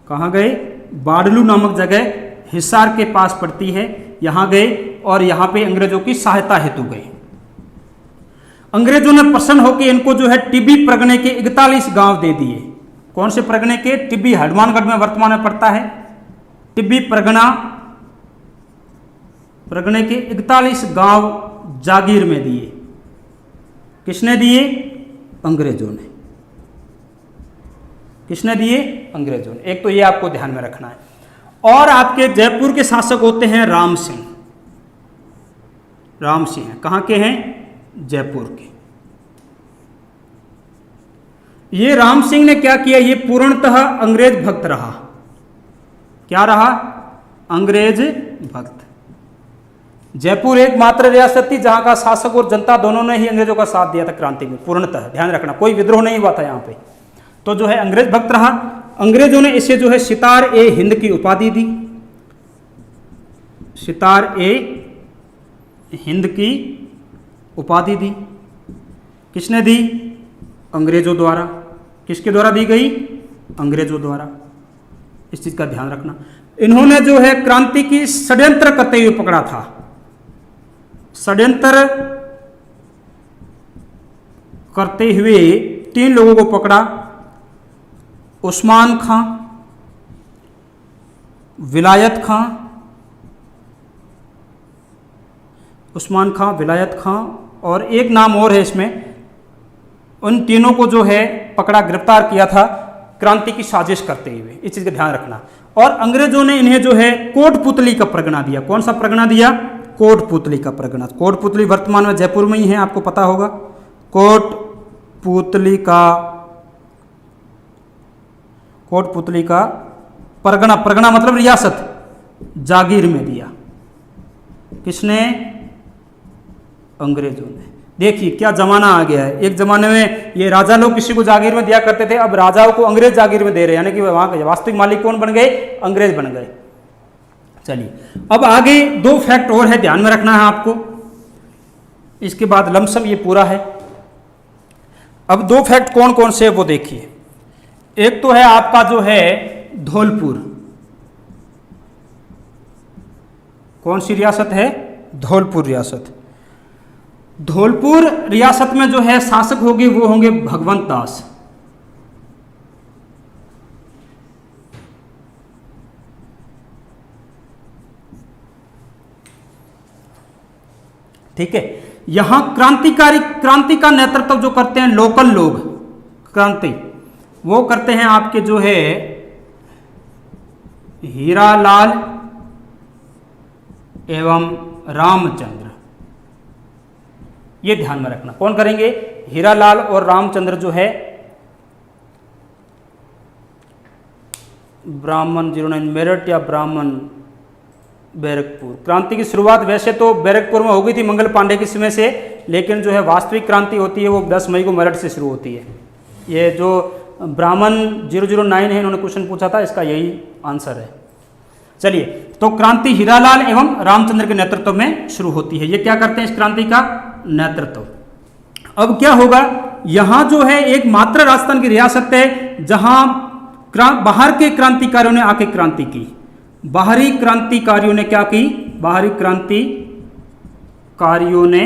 Speaker 1: कहां गए? बाड़लू नामक जगह हिसार के पास पड़ती है, यहां गए और यहां पे अंग्रेजों की सहायता हेतु गए। अंग्रेजों ने प्रसन्न होकर इनको जो है टिब्बी परगने के 41 गांव दे दिए। कौन से परगने के? टिब्बी हनुमानगढ़ में वर्तमान में पड़ता है। टिब्बी परगना, परगने के 41 गांव जागीर में दिए। किसने दिए? अंग्रेजों ने। किसने दिए? अंग्रेजों ने। एक तो ये आपको ध्यान में रखना है। और आपके जयपुर के शासक होते हैं राम सिंह। राम सिंह कहां के हैं? जयपुर के। ये राम सिंह ने क्या किया? ये पूर्णतः अंग्रेज भक्त रहा। क्या रहा? अंग्रेज भक्त। जयपुर एकमात्र रियासत थी जहां का शासक और जनता दोनों ने ही अंग्रेजों का साथ दिया था क्रांति में। पूर्णतः ध्यान रखना, कोई विद्रोह नहीं हुआ था यहां पे। तो जो है अंग्रेज भक्त रहा। अंग्रेजों ने इसे जो है सितार ए हिंद की उपाधि दी। सितार ए हिंद की उपाधि दी। किसने दी? अंग्रेजों द्वारा। किसके द्वारा दी गई? अंग्रेजों द्वारा, इस चीज का ध्यान रखना। इन्होंने जो है क्रांति की षड्यंत्र करते हुए पकड़ा था, षड्यंत्र करते हुए 3 लोगों को पकड़ा, उस्मान खां, विलायत खां, उस्मान खां, विलायत खां और एक नाम और है इसमें। उन तीनों को जो है पकड़ा, गिरफ्तार किया था क्रांति की साजिश करते हुए, इस चीज का ध्यान रखना। और अंग्रेजों ने इन्हें जो है कोटपुतली का परगना दिया। कौन सा परगना दिया? कोटपुतली का परगना। कोटपुतली वर्तमान में जयपुर में ही है, आपको पता होगा। कोटपुतली का परगना, परगना मतलब रियासत, जागीर में दिया। किसने? अंग्रेजों ने। देखिए क्या जमाना आ गया है। एक जमाने में ये राजा लोग किसी को जागीर में दिया करते थे, अब राजाओं को अंग्रेज जागीर में दे रहे हैं, यानी कि वहां के वास्तविक मालिक कौन बन गए? अंग्रेज बन गए। चलिए अब आगे 2 फैक्ट और है, ध्यान में रखना है आपको, इसके बाद लमसम ये पूरा है। अब 2 फैक्ट कौन कौन से वो देखिए। एक तो है आपका जो है धौलपुर। कौन सी रियासत है? धौलपुर रियासत। धौलपुर रियासत में जो है शासक होंगे वो होंगे भगवंत दास। ठीक है। यहां क्रांति का नेतृत्व जो करते हैं लोकल लोग, क्रांति वो करते हैं आपके जो है हीरालाल एवं रामचंद्र। ये ध्यान में रखना। कौन करेंगे? हीरालाल और रामचंद्र जो है ब्राह्मण 09 मेरठ या ब्राह्मण बैरकपुर। क्रांति की शुरुआत वैसे तो बैरकपुर में हो गई थी मंगल पांडे के समय से, लेकिन जो है वास्तविक क्रांति होती है वो 10 मई को मेरठ से शुरू होती है। ये जो ब्राह्मण 009 है, इन्होंने क्वेश्चन पूछा था, इसका यही आंसर है। चलिए, तो क्रांति हीरालाल एवं रामचंद्र के नेतृत्व में शुरू होती है। ये क्या करते हैं? इस क्रांति का नेतृत्व। अब क्या होगा? यहां जो है एक मात्र राजस्थान की रियासत है जहां बाहर के क्रांतिकारियों ने आके क्रांति की। बाहरी क्रांतिकारियों ने क्या की? बाहरी क्रांतिकारियों ने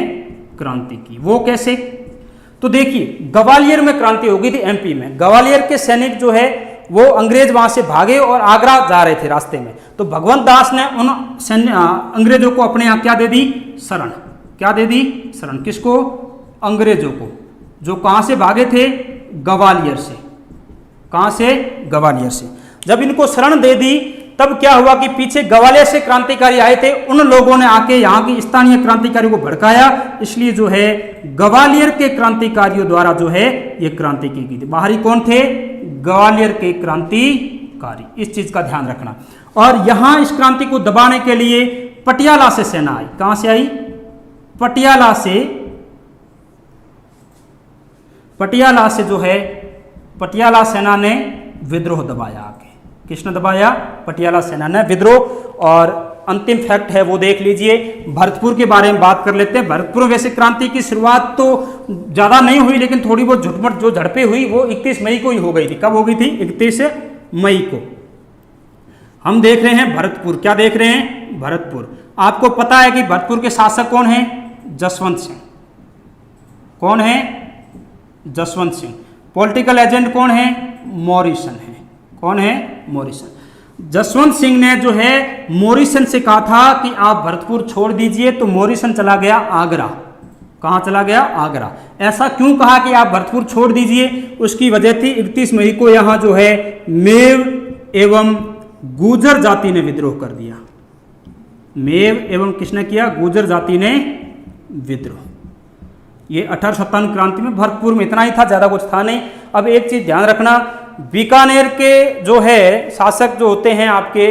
Speaker 1: क्रांति की। वो कैसे? तो देखिए, ग्वालियर में क्रांति हो गई थी, एमपी में। ग्वालियर के सैनिक जो है वो अंग्रेज वहां से भागे और आगरा जा रहे थे रास्ते में, तो भगवंत दास ने उन अंग्रेजों को अपने यहाँ क्या दे दी? शरण। क्या दे दी? शरण। किसको? अंग्रेजों को, जो कहां से भागे थे? ग्वालियर से। कहां से? ग्वालियर से। जब इनको शरण दे दी तब क्या हुआ कि पीछे ग्वालियर से क्रांतिकारी आए थे, उन लोगों ने आके यहाँ की स्थानीय क्रांतिकारियों को भड़काया, इसलिए जो है ग्वालियर के क्रांतिकारियों द्वारा जो है ये क्रांति की गई थी। बाहरी कौन थे? ग्वालियर के क्रांतिकारी। इस चीज का ध्यान रखना। और यहां इस क्रांति को दबाने के लिए पटियाला से सेना आई। कहां से आई? पटियाला से जो है पटियाला सेना ने विद्रोह दबाया आके। किसने दबाया? पटियाला सेना ने विद्रोह। और अंतिम फैक्ट है वो देख लीजिए। भरतपुर के बारे में बात कर लेते हैं। भरतपुर में वैसे क्रांति की शुरुआत तो ज्यादा नहीं हुई, लेकिन थोड़ी बहुत झुटमट जो झड़पें हुई वो 31 मई को ही हो गई थी। कब हो गई थी? 31 मई को। हम देख रहे हैं भरतपुर। क्या देख रहे हैं? भरतपुर। आपको पता है कि भरतपुर के शासक कौन है? जसवंत सिंह। कौन है? जसवंत सिंह। पॉलिटिकल एजेंट कौन है? मॉरिसन है। कौन है? मॉरिसन। जसवंत सिंह ने जो है मॉरिसन से कहा था कि आप भरतपुर छोड़ दीजिए, तो मॉरिसन चला गया आगरा। कहां चला गया? आगरा। ऐसा क्यों कहा कि आप भरतपुर छोड़ दीजिए? उसकी वजह थी 31 मई को यहां जो है मेव एवं गुर्जर जाति ने विद्रोह कर दिया। मेव एवं किसने किया? गुर्जर जाति ने विद्रोह। ये 1857 क्रांति में भरतपुर में इतना ही था, ज्यादा कुछ था नहीं। अब एक चीज ध्यान रखना, बीकानेर के जो है शासक जो होते हैं आपके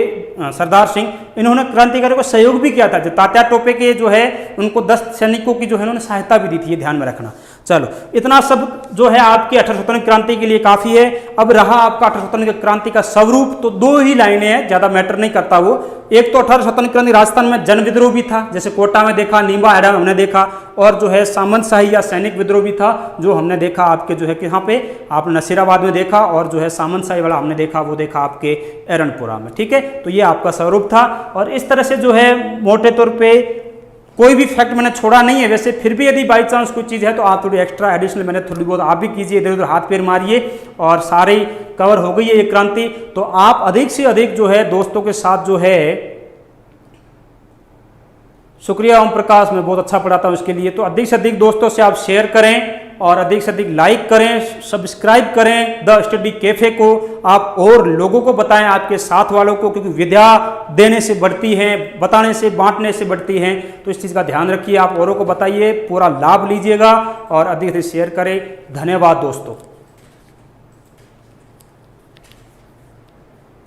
Speaker 1: सरदार सिंह, इन्होंने क्रांतिकारियों को सहयोग भी किया था। जो तात्या टोपे के जो है उनको 10 सैनिकों की जो है उन्होंने सहायता भी दी थी, ये ध्यान में रखना। चलो इतना सब जो है आपकी 18 स्वतंत्र क्रांति के लिए काफी है। अब रहा आपका 18 स्वतंत्र क्रांति का स्वरूप, तो दो ही लाइनें हैं, ज्यादा मैटर नहीं करता वो। एक तो 18 स्वतंत्र क्रांति राजस्थान में जन विद्रोह भी था, जैसे कोटा में देखा, नीमबा हेड़ा में हमने देखा, और जो है सामंतशाही या सैनिक विद्रोह भी था, जो हमने देखा आपके जो है कि यहाँ पे आपने नसीराबाद में देखा, और जो है सामंतशाही वाला हमने देखा, वो देखा आपके एरनपुरा में। ठीक है, तो ये आपका स्वरूप था। और इस तरह से जो है मोटे तौर पे कोई भी फैक्ट मैंने छोड़ा नहीं है वैसे, फिर भी यदि बाई चांस कोई चीज़ है तो आप थोड़ी एक्स्ट्रा एडिशनल मैंने थोड़ी बहुत आप भी कीजिए, इधर उधर हाथ पैर मारिए, और सारे कवर हो गई है ये क्रांति। तो आप अधिक से अधिक जो है दोस्तों के साथ जो है, शुक्रिया ओम प्रकाश, मैं बहुत अच्छा पढ़ाता हूँ इसके लिए। तो अधिक से अधिक दोस्तों से आप शेयर करें, और अधिक से अधिक लाइक करें, सब्सक्राइब करें द स्टडी कैफे को। आप और लोगों को बताएं, आपके साथ वालों को, क्योंकि विद्या देने से बढ़ती है, बताने से, बांटने से बढ़ती है। तो इस चीज़ का ध्यान रखिए, आप औरों को बताइए, पूरा लाभ लीजिएगा और अधिक से अधिक शेयर करें। धन्यवाद दोस्तों।